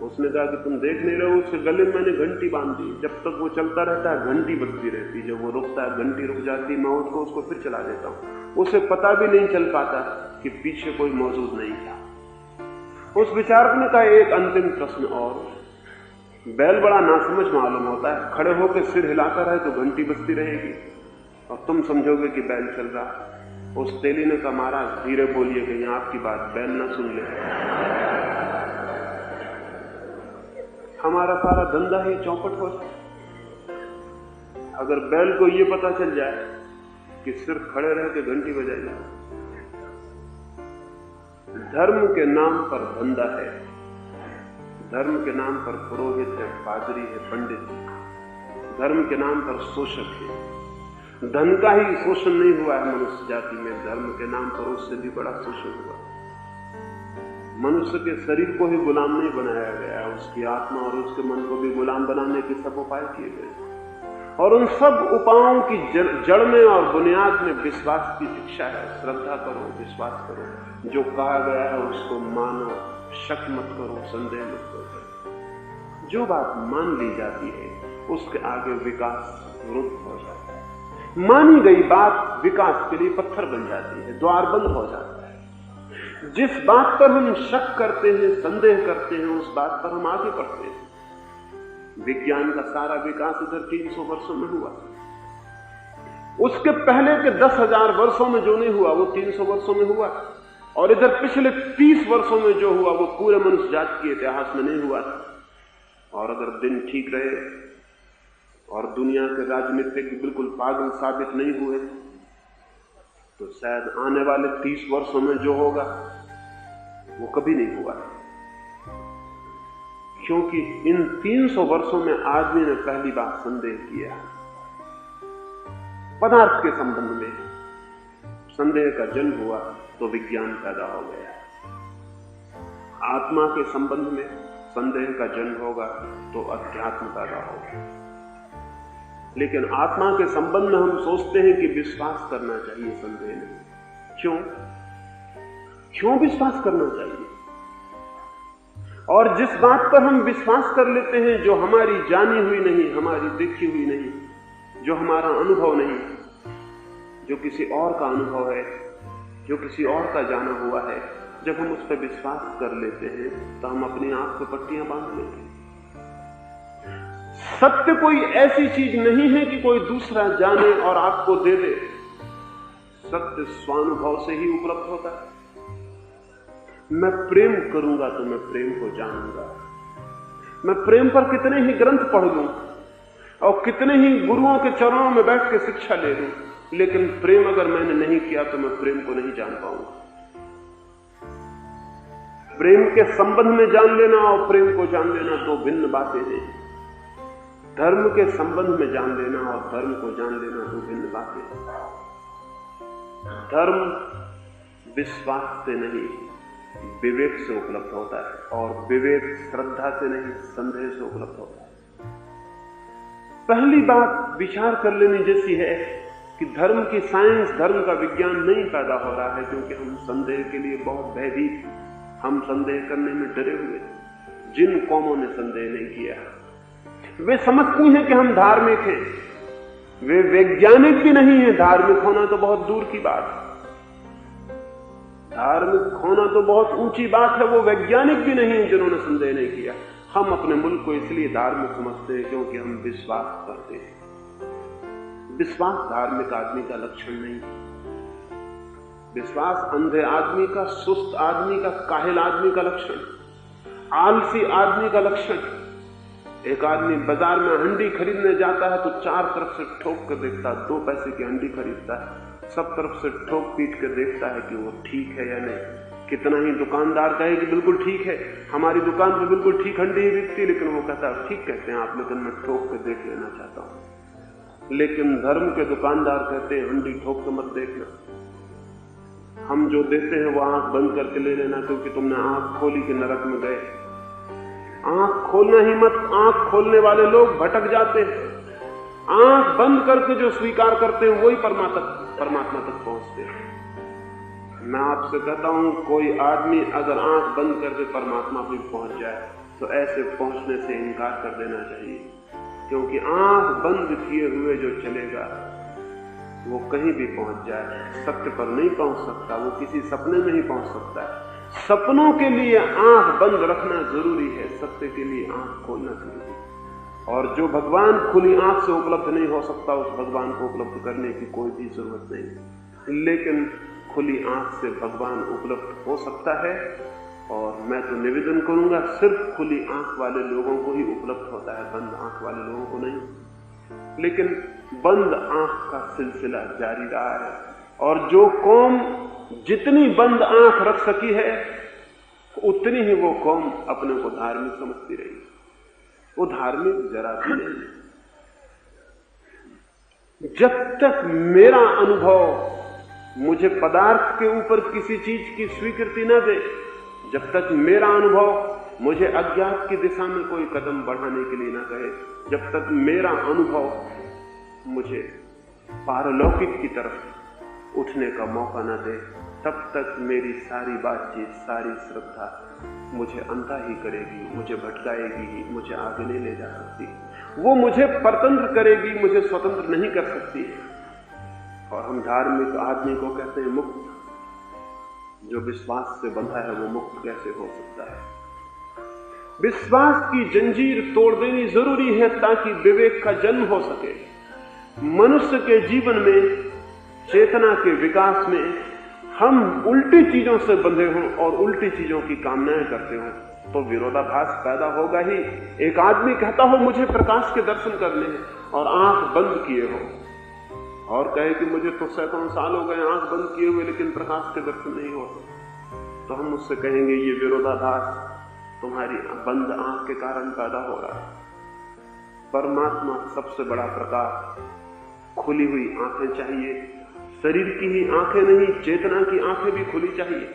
उसने कहा कि तुम देख नहीं रहे हो, उसके गले में मैंने घंटी बांध दी, जब तक वो चलता रहता है घंटी बजती रहती, जब वो रुकता है घंटी रुक जाती, मैं उसको फिर चला देता हूं, उसे पता भी नहीं चल पाता कि पीछे कोई मौजूद नहीं था। उस विचारक ने कहा, एक अंतिम प्रश्न और, बैल बड़ा नासमझ मालूम होता है, खड़े होकर सिर हिलाता रहे तो घंटी बजती रहेगी और तुम समझोगे कि बैल चल रहा। उस तेली ने कहा, महाराज धीरे बोलिए कहीं आपकी बात बैल ना सुन ले, हमारा सारा धंधा ही चौपट हो जाए। अगर बैल को यह पता चल जाए कि सिर्फ खड़े रह के घंटी बजाई जाए। धर्म के नाम पर धंधा है, धर्म के नाम पर पुरोहित है, पादरी है, पंडित है, धर्म के नाम पर शोषक है। धन का ही शोषण नहीं हुआ है मनुष्य जाति में, धर्म के नाम पर उससे भी बड़ा शोषण हुआ। मनुष्य के शरीर को ही गुलाम नहीं बनाया गया, उसकी आत्मा और उसके मन को भी गुलाम बनाने के सब उपाय किए गए और उन सब उपायों की जड़ में और बुनियाद में विश्वास की शिक्षा है। श्रद्धा करो, विश्वास करो, जो कहा गया है उसको मानो, शक मत करो, संदेह मत करो। जो बात मान ली जाती है उसके आगे विकास रुद्ध हो जाता है। मानी गई बात विकास के लिए पत्थर बन जाती है, द्वार बंद हो जाता है। जिस बात पर हम शक करते हैं, संदेह करते हैं, उस बात पर हम आगे बढ़ते हैं। विज्ञान का सारा विकास इधर 300 वर्षों में हुआ, उसके पहले के 10,000 वर्षों में जो नहीं हुआ वो 300 वर्षों में हुआ, और इधर पिछले 30 वर्षों में जो हुआ वो पूरे मनुष्य जाति के इतिहास में नहीं हुआ। और अगर दिन ठीक रहे और दुनिया के राजनीतिक बिल्कुल पागल साबित नहीं हुए तो शायद आने वाले 30 वर्षों में जो होगा वो कभी नहीं हुआ, क्योंकि इन 300 वर्षों में आदमी ने पहली बार संदेह किया। पदार्थ के संबंध में संदेह का जन्म हुआ तो विज्ञान पैदा हो गया। आत्मा के संबंध में संदेह का जन्म होगा तो अध्यात्म पैदा होगा। लेकिन आत्मा के संबंध में हम सोचते हैं कि विश्वास करना चाहिए, संदेह नहीं। क्यों विश्वास करना चाहिए? और जिस बात पर हम विश्वास कर लेते हैं जो हमारी जानी हुई नहीं, हमारी देखी हुई नहीं, जो हमारा अनुभव नहीं, जो किसी और का अनुभव है, जो किसी और का जाना हुआ है, जब हम उस पर विश्वास कर लेते हैं तो हम अपनी आंख पर पट्टियां बांध लेते हैं। सत्य कोई ऐसी चीज नहीं है कि कोई दूसरा जाने और आपको दे दे। सत्य स्वानुभव से ही उपलब्ध होता है। मैं प्रेम करूंगा तो मैं प्रेम को जानूंगा। मैं प्रेम पर कितने ही ग्रंथ पढ़ लूं और कितने ही गुरुओं के चरणों में बैठ के शिक्षा ले लूं, लेकिन प्रेम अगर मैंने नहीं किया तो मैं प्रेम को नहीं जान पाऊंगा। प्रेम के संबंध में जान लेना और प्रेम को जान लेना दो भिन्न बातें हैं। धर्म के संबंध में जान लेना और धर्म को जान लेना दो भिन्न बातें हैं। धर्म विश्वास से नहीं विवेक से उपलब्ध होता है और विवेक श्रद्धा से नहीं संदेह से उपलब्ध होता है। पहली बात विचार कर लेने जैसी है कि धर्म की साइंस, धर्म का विज्ञान नहीं पैदा हो रहा है क्योंकि हम संदेह के लिए बहुत भयभीत, हम संदेह करने में डरे हुए। जिन कौमों ने संदेह नहीं किया वे समझती हैं कि हम धार्मिक हैं, वे वैज्ञानिक भी नहीं है। धार्मिक होना तो बहुत दूर की बात है, धार्मिक होना तो बहुत ऊंची बात है, वो वैज्ञानिक भी नहीं है जिन्होंने संदेह नहीं किया। हम अपने मुल्क को इसलिए धार्मिक समझते हैं क्योंकि हम विश्वास करते हैं। विश्वास धार्मिक आदमी का लक्षण नहीं। विश्वास अंधे आदमी का, सुस्त आदमी का, काहिल आदमी का लक्षण, आलसी आदमी का लक्षण। एक आदमी बाजार में हंडी खरीदने जाता है तो चार तरफ से ठोक कर देखता है, 2 पैसे की हंडी खरीदता है, सब तरफ से ठोक पीट कर देखता है कि वो ठीक है या नहीं। कितना ही दुकानदार कहे कि बिल्कुल ठीक है, हमारी दुकान पर बिल्कुल ठीक हंडी ही बिकती है, लेकिन वो कहता है ठीक कहते हैं आप, लेकिन मैं ठोक कर देख लेना चाहता हूं। लेकिन धर्म के दुकानदार कहते हैं हंडी ठोक के मत देखना, हम जो देते हैं वो आंख बंद करके ले लेना, क्योंकि तुमने आंख खोली कि नरक में गए। आंख खोलना ही मत। आंख खोलने वाले लोग भटक जाते हैं। आंख बंद करके जो स्वीकार करते हैं वही परमात्मा तक पहुंचते हैं। मैं आपसे कहता हूं, कोई आदमी अगर आंख बंद करके परमात्मा पे पहुंच जाए तो ऐसे पहुंचने से इनकार कर देना चाहिए, क्योंकि आंख बंद किए हुए जो चलेगा वो कहीं भी पहुंच जाए, सत्य पर नहीं पहुंच सकता, वो किसी सपने में ही पहुंच सकता है। सपनों के लिए आंख बंद रखना जरूरी है, सत्य के लिए आंख खोलना जरूरी है। और जो भगवान खुली आंख से उपलब्ध नहीं हो सकता, उस भगवान को उपलब्ध करने की कोई भी जरूरत नहीं। लेकिन खुली आंख से भगवान उपलब्ध हो सकता है, और मैं तो निवेदन करूंगा सिर्फ खुली आंख वाले लोगों को ही उपलब्ध होता है, बंद आंख वाले लोगों को नहीं। लेकिन बंद आंख का सिलसिला जारी रहा है, और जो कौम जितनी बंद आंख रख सकी है उतनी ही वो कौम अपने को धार्मिक समझती रही। वो धार्मिक जरा भी नहीं। जब तक मेरा अनुभव मुझे पदार्थ के ऊपर किसी चीज की स्वीकृति न दे, जब तक मेरा अनुभव मुझे अज्ञात की दिशा में कोई कदम बढ़ाने के लिए न कहे, जब तक मेरा अनुभव मुझे पारलौकिक की तरफ उठने का मौका न दे, तब तक मेरी सारी बातचीत, सारी श्रद्धा मुझे अंधा ही करेगी, मुझे भटकाएगी ही, मुझे आगे नहीं ले जा सकती। वो मुझे परतंत्र करेगी, मुझे स्वतंत्र नहीं कर सकती। और हम धार्मिक आदमी को कहते हैं मुक्त। जो विश्वास से बंधा है वो मुक्त कैसे हो सकता है? विश्वास की जंजीर तोड़ देनी जरूरी है ताकि विवेक का जन्म हो सके। मनुष्य के जीवन में, चेतना के विकास में हम उल्टी चीजों से बंधे हों और उल्टी चीजों की कामनाएं करते हों तो विरोधाभास पैदा होगा ही। एक आदमी कहता हो मुझे प्रकाश के दर्शन करने हैं और आंख बंद किए हो, और कहे कि मुझे तो सैकड़ों साल हो गए आंख बंद किए हुए लेकिन प्रकाश के दर्शन नहीं हो, तो हम उससे कहेंगे ये विरोधाभास तुम्हारी बंद आंख के कारण पैदा हो रहा है। परमात्मा सबसे बड़ा प्रकाश, खुली हुई आंखें चाहिए, शरीर की ही आंखें नहीं, चेतना की आंखें भी खुली चाहिए।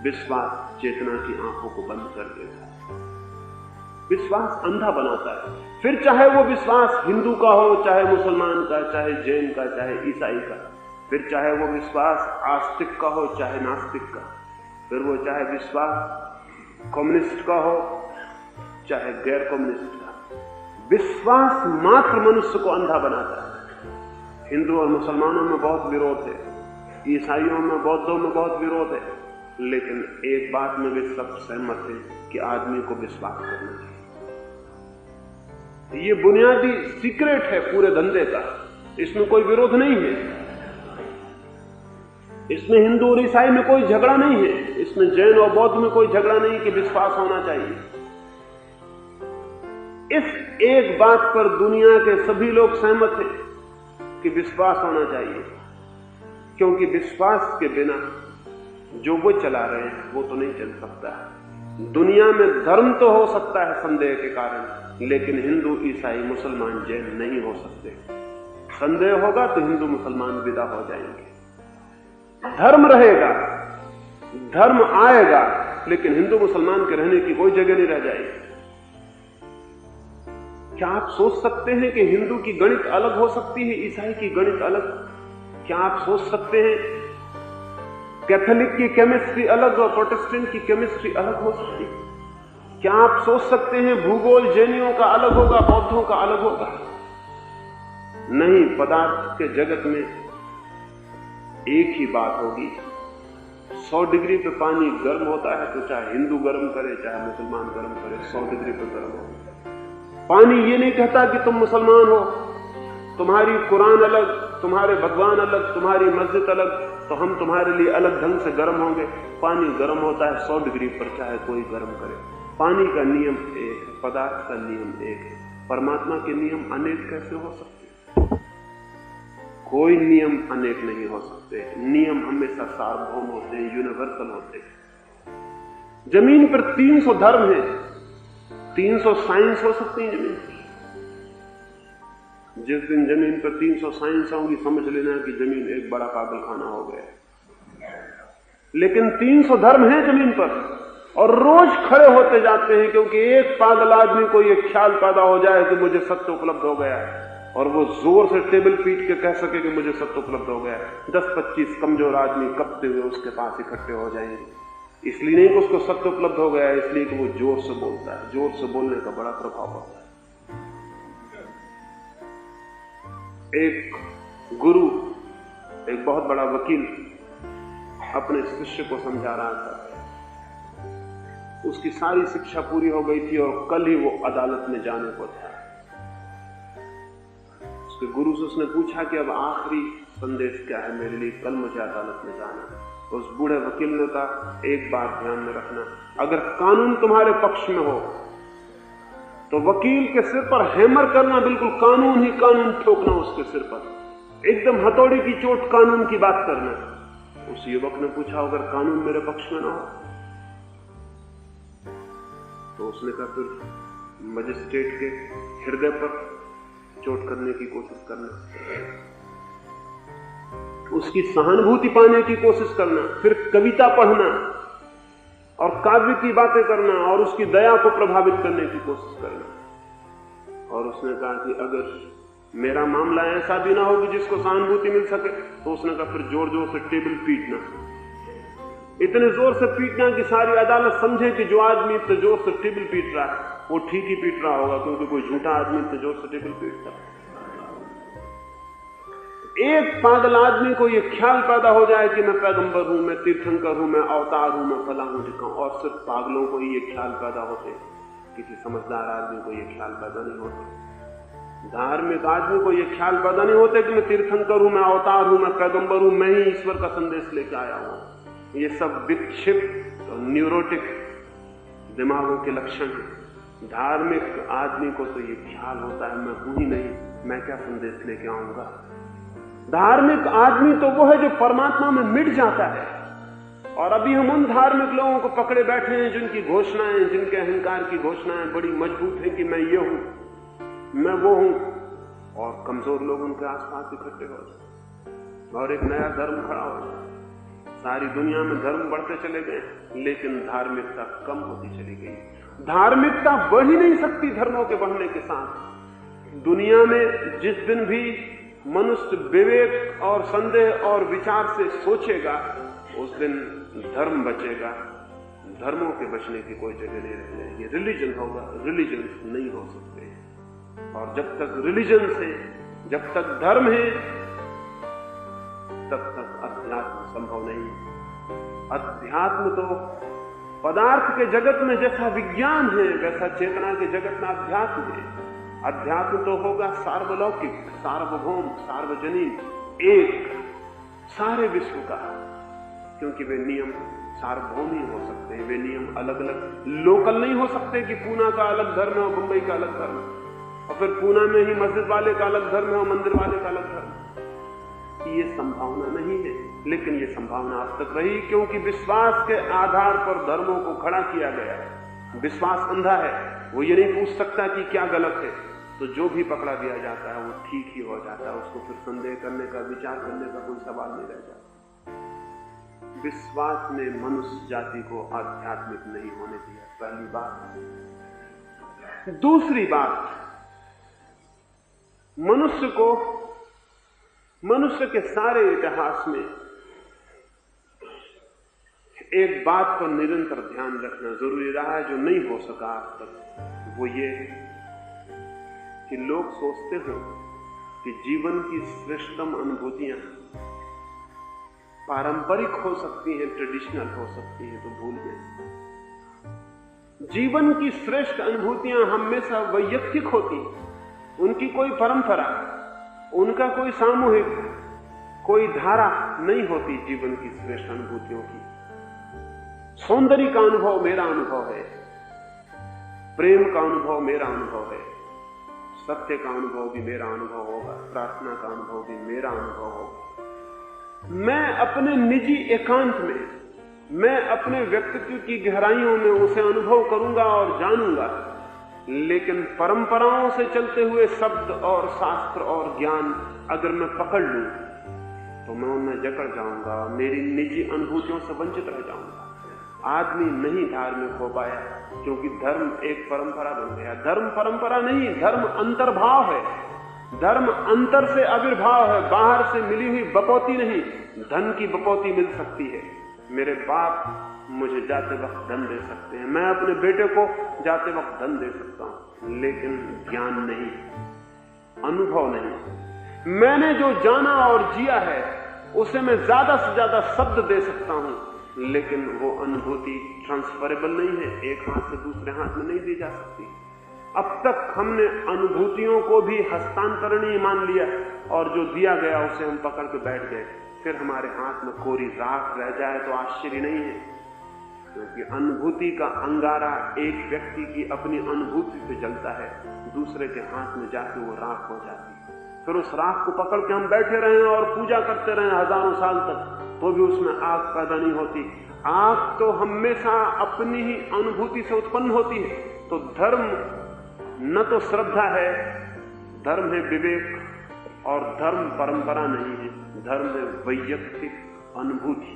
विश्वास चेतना की आंखों को बंद कर देता है, विश्वास अंधा बनाता है। फिर चाहे वो विश्वास हिंदू का हो, चाहे मुसलमान का, चाहे जैन का, चाहे ईसाई का, फिर चाहे वो विश्वास आस्तिक का हो, चाहे नास्तिक का, फिर वो चाहे विश्वास कम्युनिस्ट का हो, चाहे गैर कम्युनिस्ट का। विश्वास मात्र मनुष्य को अंधा बनाता है। हिंदू और मुसलमानों में बहुत विरोध है, ईसाइयों में, बौद्धों में बहुत विरोध है, लेकिन एक बात में वे सब सहमत हैं कि आदमी को विश्वास करना चाहिए। ये बुनियादी सीक्रेट है पूरे धंधे का, इसमें कोई विरोध नहीं है। इसमें हिंदू और ईसाई में कोई झगड़ा नहीं है, इसमें जैन और बौद्ध में कोई झगड़ा नहीं कि विश्वास होना चाहिए। इस एक बात पर दुनिया के सभी लोग सहमत हैं कि विश्वास होना चाहिए, क्योंकि विश्वास के बिना जो वो चला रहे हैं वो तो नहीं चल सकता। दुनिया में धर्म तो हो सकता है संदेह के कारण, लेकिन हिंदू, ईसाई, मुसलमान, जैन नहीं हो सकते। संदेह होगा तो हिंदू मुसलमान विदा हो जाएंगे। धर्म रहेगा, धर्म आएगा, लेकिन हिंदू मुसलमान के रहने की कोई जगह नहीं रह जाएगी। क्या आप सोच सकते हैं कि हिंदू की गणित अलग हो सकती है, ईसाई की गणित अलग? क्या आप सोच सकते हैं कैथोलिक की केमिस्ट्री अलग और प्रोटेस्टेंट की केमिस्ट्री अलग हो सकती है? क्या आप सोच सकते हैं भूगोल जैनियों का अलग होगा, बौद्धों का अलग होगा? नहीं, पदार्थ के जगत में एक ही बात होगी। 100 डिग्री पे पानी गर्म होता है तो चाहे हिंदू गर्म करे चाहे मुसलमान गर्म करे, 100 डिग्री पे गर्म होगा। पानी ये नहीं कहता कि तुम मुसलमान हो, तुम्हारी कुरान अलग, तुम्हारे भगवान अलग, तुम्हारी मस्जिद अलग, तो हम तुम्हारे लिए अलग ढंग से गर्म होंगे। पानी गर्म होता है 100 डिग्री पर, चाहे कोई गर्म करे। पानी का नियम एक है, पदार्थ का नियम एक है। परमात्मा के नियम अनेक कैसे हो सकते? कोई नियम अनेक नहीं हो सकते। नियम हमेशा सार्वभौम होते हैं, यूनिवर्सल होते हैं। जमीन पर 300 धर्म हैं, 300 साइंस हो सकती है जमीन पर। जिस दिन जमीन पर 300 साइंस होंगी, समझ लेना कि जमीन एक बड़ा पागलखाना हो गया। लेकिन 300 धर्म हैं जमीन पर, और रोज खड़े होते जाते हैं, क्योंकि एक पागल आदमी को यह ख्याल पैदा हो जाए कि मुझे सत्य उपलब्ध हो गया है, और वो जोर से टेबल पीट के कह सके कि मुझे सत्य उपलब्ध हो गया है। 10-25 कमजोर आदमी कपते हुए उसके पास इकट्ठे हो जाएंगे। इसलिए नहीं कि उसको सत्य उपलब्ध हो गया है, इसलिए कि वो जोर से बोलता है। जोर से बोलने का बड़ा प्रभाव होता है। एक गुरु, एक बहुत बड़ा वकील अपने शिष्य को समझा रहा था। उसकी सारी शिक्षा पूरी हो गई थी और कल ही वो अदालत में जाने को था। उसके गुरु से उसने पूछा कि अब आखिरी संदेश क्या है मेरे लिए, कल मुझे अदालत में जाना है। उस बूढ़े वकील ने कहा, एक बात ध्यान में रखना, अगर कानून तुम्हारे पक्ष में हो तो वकील के सिर पर हैमर करना, बिल्कुल कानून ही कानून ठोकना उसके सिर पर, एकदम हथौड़ी की चोट कानून की बात करना। उस युवक ने पूछा, अगर कानून मेरे पक्ष में ना हो? तो उसने कहा, फिर मजिस्ट्रेट के हृदय पर चोट करने की कोशिश करना, उसकी सहानुभूति पाने की कोशिश करना, फिर कविता पढ़ना और काव्य की बातें करना और उसकी दया को प्रभावित करने की कोशिश करना। और उसने कहा कि अगर मेरा मामला ऐसा भी ना हो कि जिसको सहानुभूति मिल सके, तो उसने कहा फिर जोर जोर से टेबल पीटना, इतने जोर से पीटना कि सारी अदालत समझे कि जो आदमी इतने जोर से टेबल पीट रहा है वो ठीक ही पीट रहा होगा, क्योंकि कोई झूठा आदमी इतने जोर से टेबल पीटता है। एक पागल आदमी को यह ख्याल पैदा हो जाए कि मैं पैगंबर हूं, मैं तीर्थंकर हूं, मैं अवतार हूं, मैं फला हूं ढिका हूं, और सिर्फ पागलों को ही ये ख्याल पैदा होते, किसी समझदार आदमी को यह ख्याल पैदा नहीं होते। धार्मिक आदमी को यह ख्याल पैदा नहीं होते कि मैं तीर्थंकर हूं, मैं अवतार हूं, मैं पैगंबर हूं, मैं ही ईश्वर का संदेश लेके आया हूं। ये सब विक्षिप्त और न्यूरोटिक दिमागों के लक्षण हैं। धार्मिक आदमी को तो ये ख्याल होता है, मैं हूं ही नहीं, मैं क्या संदेश लेके आऊंगा। धार्मिक आदमी तो वो है जो परमात्मा में मिट जाता है। और अभी हम उन धार्मिक लोगों को पकड़े बैठे हैं जिनकी घोषणाएं, जिनके अहंकार की घोषणाएं बड़ी मजबूत है कि मैं ये हूं, मैं वो हूं, और कमजोर लोग उनके आसपास इकट्ठे हो जाए और एक नया धर्म खड़ा हो जाए। सारी दुनिया में धर्म बढ़ते चले गए, लेकिन धार्मिकता कम होती चली गई। धार्मिकता बढ़ ही नहीं सकती धर्मों के बढ़ने के साथ। दुनिया में जिस दिन भी मनुष्य विवेक और संदेह और विचार से सोचेगा, उस दिन धर्म बचेगा। धर्मों के बचने की कोई जगह नहीं रह जाएगी। रिलीजन होगा, रिलीजन नहीं हो सकते। और जब तक रिलीजन से, जब तक धर्म है, तब तक अध्यात्म संभव नहीं। अध्यात्म तो पदार्थ के जगत में जैसा विज्ञान है, वैसा चेतना के जगत में अध्यात्म है। अध्यात्म तो होगा सार्वलौकिक, सार्वभौम, सार्वजनीन, एक सारे विश्व का, क्योंकि वे नियम सार्वभौम ही हो सकते हैं। वे नियम अलग अलग लोकल नहीं हो सकते कि पूना का अलग धर्म है और मुंबई का अलग धर्म है, और फिर पूना में ही मस्जिद वाले का अलग धर्म है और मंदिर वाले का अलग धर्म है। ये संभावना नहीं है, लेकिन ये संभावना अब तक रही, क्योंकि विश्वास के आधार पर धर्मों को खड़ा किया गया है। विश्वास अंधा है, वो ये नहीं पूछ सकता कि क्या गलत है, तो जो भी पकड़ा दिया जाता है वो ठीक ही हो जाता है। उसको फिर संदेह करने का, विचार करने का कोई सवाल नहीं रह जाता। विश्वास ने मनुष्य जाति को आध्यात्मिक नहीं होने दिया, पहली बात। दूसरी बात, मनुष्य के सारे इतिहास में एक बात पर निरंतर ध्यान रखना जरूरी रहा है, जो नहीं हो सका आज तक। वो ये कि लोग सोचते हो कि जीवन की श्रेष्ठतम अनुभूतियां पारंपरिक हो सकती हैं, ट्रेडिशनल हो सकती हैं, तो भूल गए। जीवन की श्रेष्ठ अनुभूतियां हमेशा वैयक्तिक होती हैं, उनकी कोई परंपरा, उनका कोई सामूहिक, कोई धारा नहीं होती जीवन की श्रेष्ठ अनुभूतियों की। सौंदर्य का अनुभव मेरा अनुभव है, प्रेम का अनुभव मेरा अनुभव है, सत्य का अनुभव भी मेरा अनुभव होगा, प्रार्थना का अनुभव भी मेरा अनुभव होगा। मैं अपने निजी एकांत में, मैं अपने व्यक्तित्व की गहराइयों में उसे अनुभव करूंगा और जानूंगा, लेकिन परंपराओं से चलते हुए शब्द और शास्त्र और ज्ञान अगर मैं पकड़ लूं तो मैं उनमें जकड़ जाऊंगा, मेरी निजी अनुभूतियों से वंचित रह जाऊंगा। आदमी नहीं धार्मिक हो पाया क्योंकि धर्म एक परंपरा बन गया। धर्म परंपरा नहीं, धर्म अंतर्भाव है, धर्म अंतर से आविर्भाव है, बाहर से मिली हुई बपौती नहीं। धन की बपौती मिल सकती है, मेरे बाप मुझे जाते वक्त धन दे सकते हैं, मैं अपने बेटे को जाते वक्त धन दे सकता हूं, लेकिन ज्ञान नहीं, अनुभव नहीं। मैंने जो जाना और जिया है उसे मैं ज्यादा से ज्यादा शब्द दे सकता हूं, लेकिन वो अनुभूति ट्रांसफरेबल नहीं है, एक हाथ से दूसरे हाथ में नहीं दी जा सकती। अब तक हमने अनुभूतियों को भी हस्तांतरणीय मान लिया और जो दिया गया उसे हम पकड़ के बैठ गए। फिर हमारे हाथ में कोरी राख रह जाए तो आश्चर्य नहीं है, क्योंकि अनुभूति का अंगारा एक व्यक्ति की अपनी अनुभूति से जलता है, दूसरे के हाथ में जाके वो राख हो जाती है। फिर उस राख को पकड़ के हम बैठे रहे और पूजा करते रहे हजारों साल तक, तो भी उसमें आग पैदा नहीं होती। आग तो हमेशा अपनी ही अनुभूति से उत्पन्न होती है। तो धर्म न तो श्रद्धा है, धर्म है विवेक, और धर्म परंपरा नहीं है, धर्म है वैयक्तिक अनुभूति,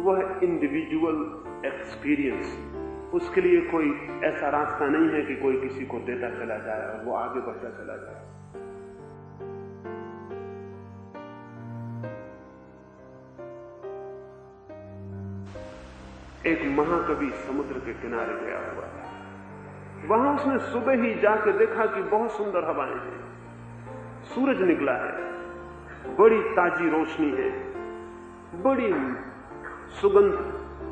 वह है इंडिविजुअल एक्सपीरियंस। उसके लिए कोई ऐसा रास्ता नहीं है कि कोई किसी को देता चला जाए और वो आगे बढ़ता चला जाए। एक महाकवि समुद्र के किनारे गया हुआ था। वहां उसने सुबह ही जाकर देखा कि बहुत सुंदर हवाएं हैं, सूरज निकला है, बड़ी ताजी रोशनी है, बड़ी सुगंध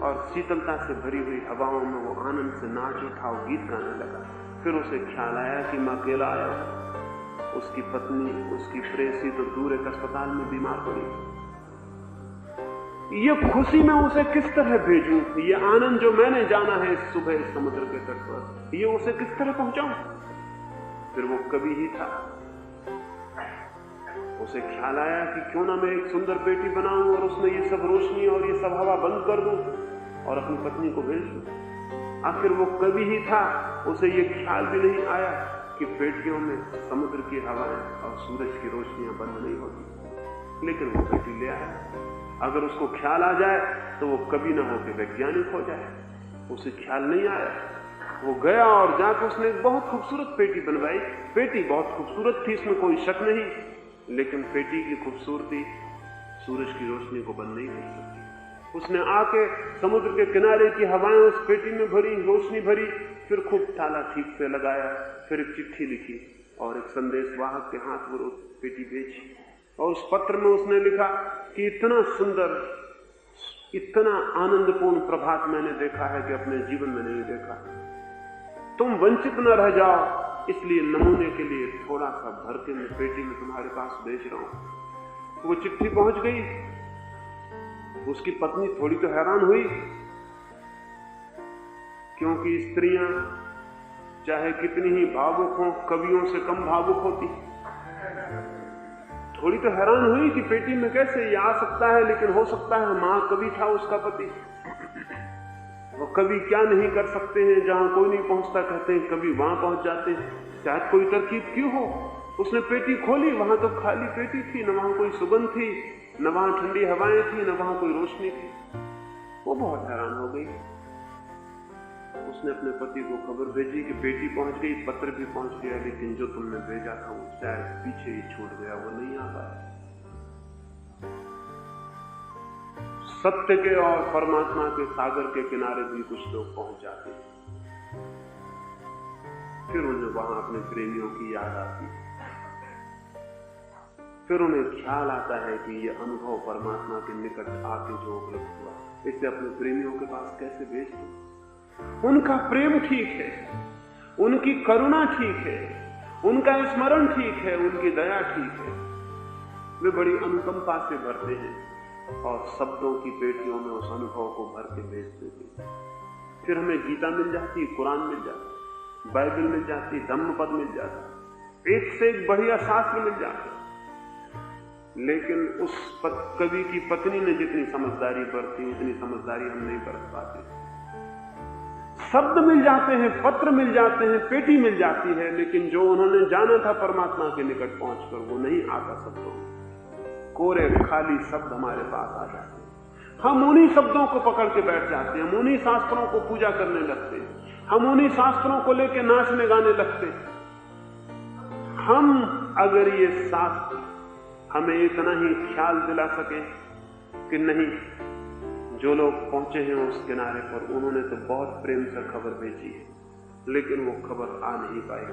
और शीतलता से भरी हुई हवाओं में वो आनंद से नाच उठा और गीत गाने लगा। फिर उसे ख्याल आया कि मैं अकेला आया हूं, उसकी पत्नी, उसकी प्रेसी तो दूर एक अस्पताल में बीमार पड़ी। ये खुशी मैं उसे किस तरह भेजूं, ये आनंद जो मैंने जाना है इस सुबह इस समुद्र के तट पर, ये उसे किस तरह पहुंचाऊं। फिर वो कवि ही था, उसे ख्याल आया कि क्यों ना मैं एक सुंदर पेटी बनाऊं और उसमें ये सब रोशनी और ये सब हवा बंद कर दूं और अपनी पत्नी को भेज दूं। आखिर वो कवि ही था, उसे ये ख्याल भी नहीं आया कि पेटियों में समुद्र की हवाएं और सूरज की रोशनियां बंद नहीं होती, लेकिन वो पेटी ले आया। अगर उसको ख्याल आ जाए तो वो कभी ना होकर वैज्ञानिक हो जाए, उसे ख्याल नहीं आया। वो गया और जाकर उसने एक बहुत खूबसूरत पेटी बनवाई। पेटी बहुत खूबसूरत थी, इसमें कोई शक नहीं, लेकिन पेटी की खूबसूरती सूरज की रोशनी को बंद नहीं कर सकती। उसने आके समुद्र के किनारे की हवाएं उस पेटी में भरी, रोशनी भरी, फिर खूब ताला ठीक से लगाया, फिर एक चिट्ठी लिखी और एक संदेशवाहक के हाथ में पेटी भेजी। और उस पत्र में उसने लिखा कि इतना सुंदर, इतना आनंदपूर्ण प्रभात मैंने देखा है कि अपने जीवन में नहीं देखा। तुम वंचित न रह जाओ, इसलिए नमूने के लिए थोड़ा सा भर के मैं पेटी में तुम्हारे पास भेज रहा हूं। वो चिट्ठी पहुंच गई। उसकी पत्नी थोड़ी तो हैरान हुई, क्योंकि स्त्रियां चाहे कितनी ही भावुक हों, कवियों से कम भावुक होती। थोड़ी तो हैरान हुई कि पेटी में कैसे ये आ सकता है, लेकिन हो सकता है महाकवि था उसका पति। वो कवि क्या नहीं कर सकते हैं, जहां कोई नहीं पहुंचता कहते हैं कवि वहां पहुंच जाते हैं, चाहे कोई तरकीब क्यों हो। उसने पेटी खोली, वहां तो खाली पेटी थी, न वहां कोई सुगंध थी, न वहां ठंडी हवाएं थी, न वहां कोई रोशनी थी। वो बहुत हैरान हो गई। उसने अपने पति को खबर भेजी कि पेटी पहुंच गई, पत्र भी पहुंच गया, लेकिन जो तुमने भेजा था वो शायद पीछे ही छूट गया, वो नहीं आ पाया। सत्य के और परमात्मा के सागर के किनारे भी कुछ लोग पहुंच जाते हैं, फिर उन्हें वहां अपने प्रेमियों की याद आती है, फिर उन्हें ख्याल आता है कि यह अनुभव परमात्मा के निकट आके जो उपलब्ध हुआ, इसे अपने प्रेमियों के पास कैसे भेज दूं। उनका प्रेम ठीक है, उनकी करुणा ठीक है, उनका स्मरण ठीक है, उनकी दया ठीक है, वे बड़ी अनुकंपा से भरते हैं और शब्दों की पेटियों में उस अनुभव को भर के भेज देते हैं। फिर हमें गीता मिल जाती, कुरान मिल जाती, बाइबल मिल जाती, धम्मपद मिल जाता, एक से एक बढ़िया शास्त्र मिल जाता। लेकिन उस कवि की पत्नी ने जितनी समझदारी बरती उतनी समझदारी हम नहीं बरत पाते। शब्द मिल जाते हैं, पत्र मिल जाते हैं, पेटी मिल जाती है, लेकिन जो उन्होंने जाना था परमात्मा के निकट पहुंचकर वो नहीं आता। शब्दों कोरे खाली शब्द हमारे पास आ जाते हैं, हम उन्हीं शब्दों को पकड़ के बैठ जाते हैं, हम उन्हीं शास्त्रों को पूजा करने लगते हैं, हम उन्हीं शास्त्रों को लेकर नाचने गाने लगते हैं। हम अगर ये शास्त्र हमें इतना ही ख्याल दिला सके कि नहीं, जो लोग पहुंचे हैं उस किनारे पर उन्होंने तो बहुत प्रेम से खबर भेजी है, लेकिन वो खबर आ नहीं पाई।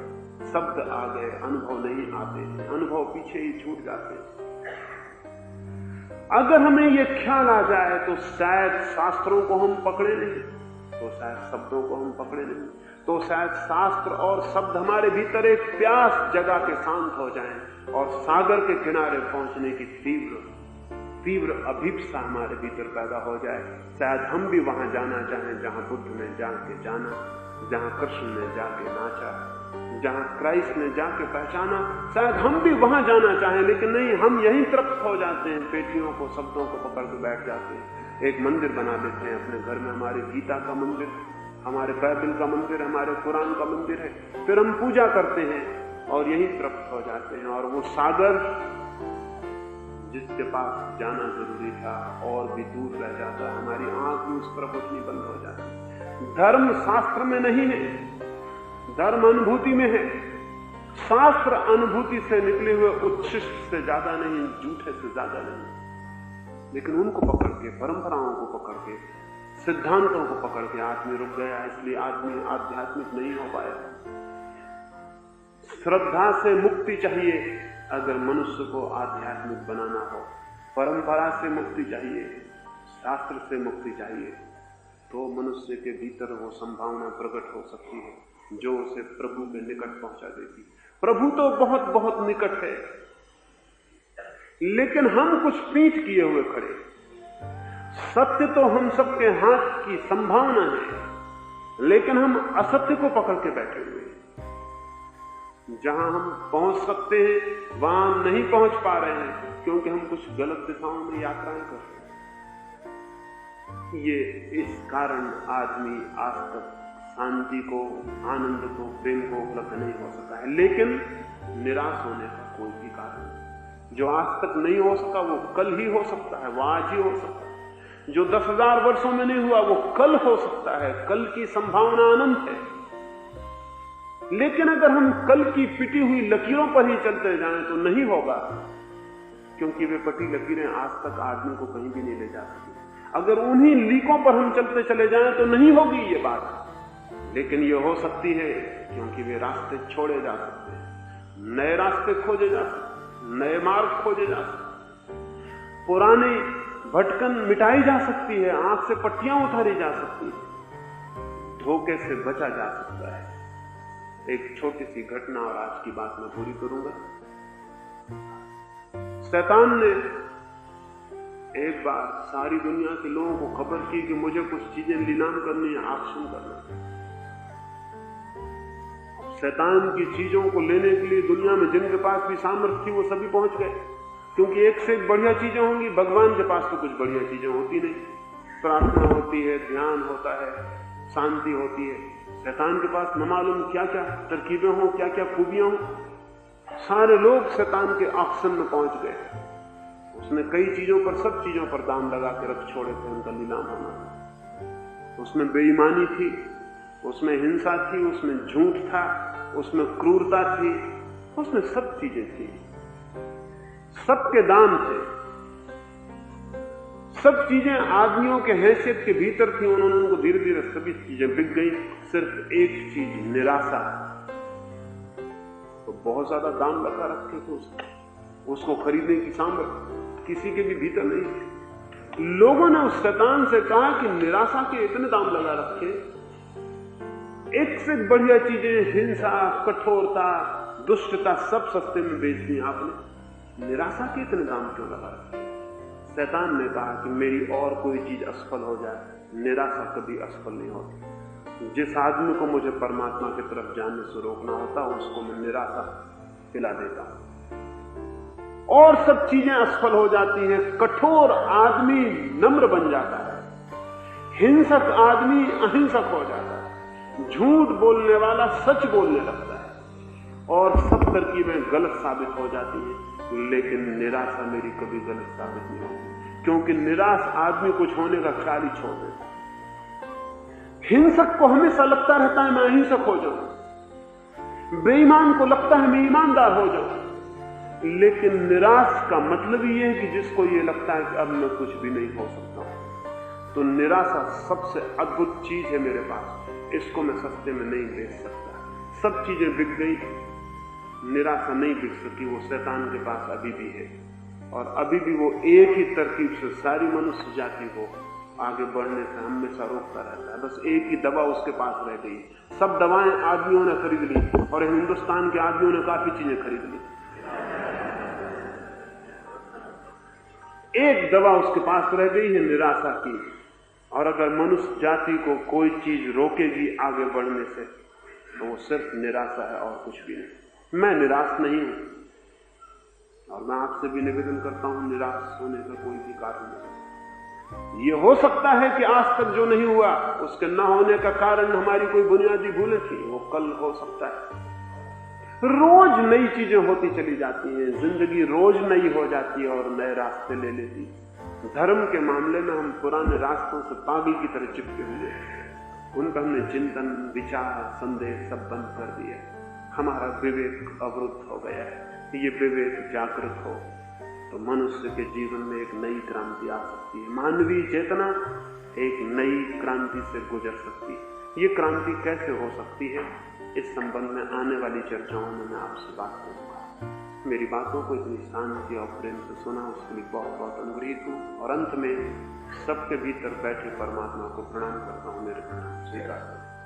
शब्द आ गए, अनुभव नहीं आते, अनुभव पीछे ही छूट जाते हैं। अगर हमें ये ख्याल आ जाए तो शायद शास्त्रों को हम पकड़े नहीं, तो शायद शब्दों को हम पकड़े नहीं, तो शायद शास्त्र और शब्द हमारे भीतर एक प्यास जगा के शांत हो जाएं और सागर के किनारे पहुंचने की तीव्र अभिप्सा हमारे भीतर पैदा हो जाए। शायद हम भी वहां जाना चाहें जहां बुद्ध ने जाके जाना, जहां कृष्ण ने जाके नाचा, जहां क्राइस्ट ने जाके पहचाना। शायद हम भी वहां जाना चाहें, लेकिन नहीं, हम यहीं तृप्त हो जाते हैं, पेटियों को, शब्दों को पकड़ के बैठ जाते हैं। एक मंदिर बना लेते हैं अपने घर में, हमारी गीता का मंदिर, हमारे बाइबल का मंदिर, हमारे कुरान का मंदिर है। फिर हम पूजा करते हैं और यहीं तृप्त हो जाते हैं। और वो सागर जिसके पास जाना जरूरी था और भी दूर रह जाता, हमारी आंख भी उस तरफ उठनी बंद हो जाती। धर्म शास्त्र में नहीं है, धर्म अनुभूति में है। शास्त्र अनुभूति से निकले हुए उच्छिष्ट से ज्यादा नहीं, झूठे से ज्यादा नहीं। लेकिन उनको पकड़ के, परंपराओं को पकड़ के, सिद्धांतों को पकड़ के आदमी रुक गया, इसलिए आदमी आध्यात्मिक नहीं हो पाया। श्रद्धा से मुक्ति चाहिए अगर मनुष्य को आध्यात्मिक बनाना हो, परंपरा से मुक्ति चाहिए, शास्त्र से मुक्ति चाहिए, तो मनुष्य के भीतर वो संभावना प्रकट हो सकती है जो उसे प्रभु के निकट पहुंचा देती। प्रभु तो बहुत बहुत निकट है, लेकिन हम कुछ पीठ किए हुए खड़े। सत्य तो हम सबके हाथ की संभावना है, लेकिन हम असत्य को पकड़ के बैठे हुए हैं। जहां हम पहुंच सकते हैं वहां हम नहीं पहुंच पा रहे हैं, क्योंकि हम कुछ गलत दिशाओं में यात्राएं कर रहे हैं। ये इस कारण आदमी आज तक शांति को, आनंद को, प्रेम को उपलब्ध नहीं हो सका है। लेकिन निराश होने का कोई भी कारण नहीं। जो आज तक नहीं हो सका वो कल ही हो सकता है, वो आज ही हो सकता है। जो 10,000 वर्षों में नहीं हुआ वो कल हो सकता है। कल की संभावना अनंत है। लेकिन अगर हम कल की पिटी हुई लकीरों पर ही चलते जाएं तो नहीं होगा, क्योंकि वे पटी लकीरें आज तक आदमी को कहीं भी नहीं ले जा सकी। अगर उन्हीं लीकों पर हम चलते चले जाएं तो नहीं होगी ये बात। लेकिन ये हो सकती है, क्योंकि वे रास्ते छोड़े जा सकते हैं, नए रास्ते खोजे जा सकते हैं, नए मार्ग खोजे जा सकते हैं, पुरानी भटकन मिटाई जा सकती है, आंख से पट्टियां उतारी जा सकती है, धोखे से बचा जा सकता है। एक छोटी सी घटना और आज की बात मैं पूरी करूंगा। शैतान ने एक बार सारी दुनिया के लोगों को खबर की कि मुझे कुछ चीजें नीलाम करनी है, ऑक्शन करना। शैतान की चीजों को लेने के लिए दुनिया में जिनके पास भी सामर्थ्य थी वो सभी पहुंच गए, क्योंकि एक से एक बढ़िया चीजें होंगी। भगवान के पास तो कुछ बढ़िया चीजें होती नहीं, प्रार्थना होती है, ध्यान होता है, शांति होती है। शैतान के पास न मालूम क्या क्या तरकीबें हों, क्या क्या खूबियां हों। सारे लोग शैतान के ऑक्शन में पहुंच गए। उसने कई चीजों पर, सब चीजों पर दाम लगा के रख छोड़े थे, उनका नीलाम होना। उसमें बेईमानी थी, उसमें हिंसा थी, उसमें झूठ था, उसमें क्रूरता थी, उसमें सब चीजें थी, सबके दाम थे। सब चीजें आदमियों के हैसियत के भीतर थी। उन्होंने उनको धीरे धीरे सभी चीजें बिक गई। सिर्फ एक चीज, निराशा, तो बहुत ज्यादा दाम लगा रखे थे उसको खरीदने की सामर्थ्य किसी के भी भीतर नहीं थी। लोगों ने उस शैतान से कहा कि निराशा के इतने दाम लगा रखे, एक से बढ़िया चीजें, हिंसा, कठोरता, दुष्टता सब सस्ते में बेच दी आपने, निराशा के इतने दाम क्यों लगा? शैतान ने कहा कि मेरी और कोई चीज असफल हो जाए, निराशा कभी असफल नहीं होती। जिस आदमी को मुझे परमात्मा की तरफ जाने से रोकना होता उसको मैं निराशा पिला देता हूं और सब चीजें असफल हो जाती हैं। कठोर आदमी नम्र बन जाता है, हिंसक आदमी अहिंसक हो जाता है, झूठ बोलने वाला सच बोलने लगता है और सब तरकीबें गलत साबित हो जाती हैं। लेकिन निराशा मेरी कभी गलत साबित नहीं होती, क्योंकि निराश आदमी कुछ होने का ख्याल ही छोड़ देता है। हिंसक को हमेशा लगता रहता है मैं अहिंसक हो जाऊं, बेईमान को लगता है मैं ईमानदार हो जाऊं। लेकिन निराश का मतलब ये है कि जिसको ये लगता है कि अब मैं कुछ भी नहीं हो सकता हूं। तो निराशा सबसे अद्भुत चीज है मेरे पास, इसको मैं सस्ते में नहीं बेच सकता। सब चीजें बिक गई, निराशा नहीं बिक सकी। वो शैतान के पास अभी भी है और अभी भी वो एक ही तरकीब से सारी मनुष्य जाति को आगे बढ़ने से हमेशा रोकता रहता है। बस एक ही दवा उसके पास रह गई। सब दवाएं आदमियों ने खरीद ली और हिंदुस्तान के आदमियों ने काफी चीजें खरीद ली। एक दवा उसके पास रह गई है निराशा की। और अगर मनुष्य जाति को कोई चीज रोकेगी आगे बढ़ने से तो वो सिर्फ निराशा है और कुछ भी नहीं। मैं निराश नहीं हूं और मैं आपसे भी निवेदन करता हूं निराश होने का कोई भी कारण नहीं। ये हो सकता है कि आज तक जो नहीं हुआ उसके न होने का कारण हमारी कोई बुनियादी भूलें थी, वो कल हो सकता है। रोज नई चीजें होती चली जाती हैं, जिंदगी रोज नई हो जाती है और नए रास्ते ले लेती। धर्म के मामले में हम पुराने रास्तों से पागल की तरह चिपके हुए हैं। उन पर हमने चिंतन, विचार, संदेह सब बंद कर दिए। हमारा विवेक अवरुद्ध हो गया है। ये विवेक जागृत हो तो मनुष्य के जीवन में एक नई क्रांति आ सकती है। मानवीय चेतना एक नई क्रांति से गुजर सकती है। ये क्रांति कैसे हो सकती है, इस संबंध में आने वाली चर्चाओं में मैं आपसे बात करूंगा। मेरी बातों को इतनी शांति और प्रेम से सुना उसके लिए बहुत बहुत अनुग्रहित हूं और अंत में सबके भीतर बैठे परमात्मा को प्रणाम करता हूं। मेरे प्रणाम स्वीकार करें।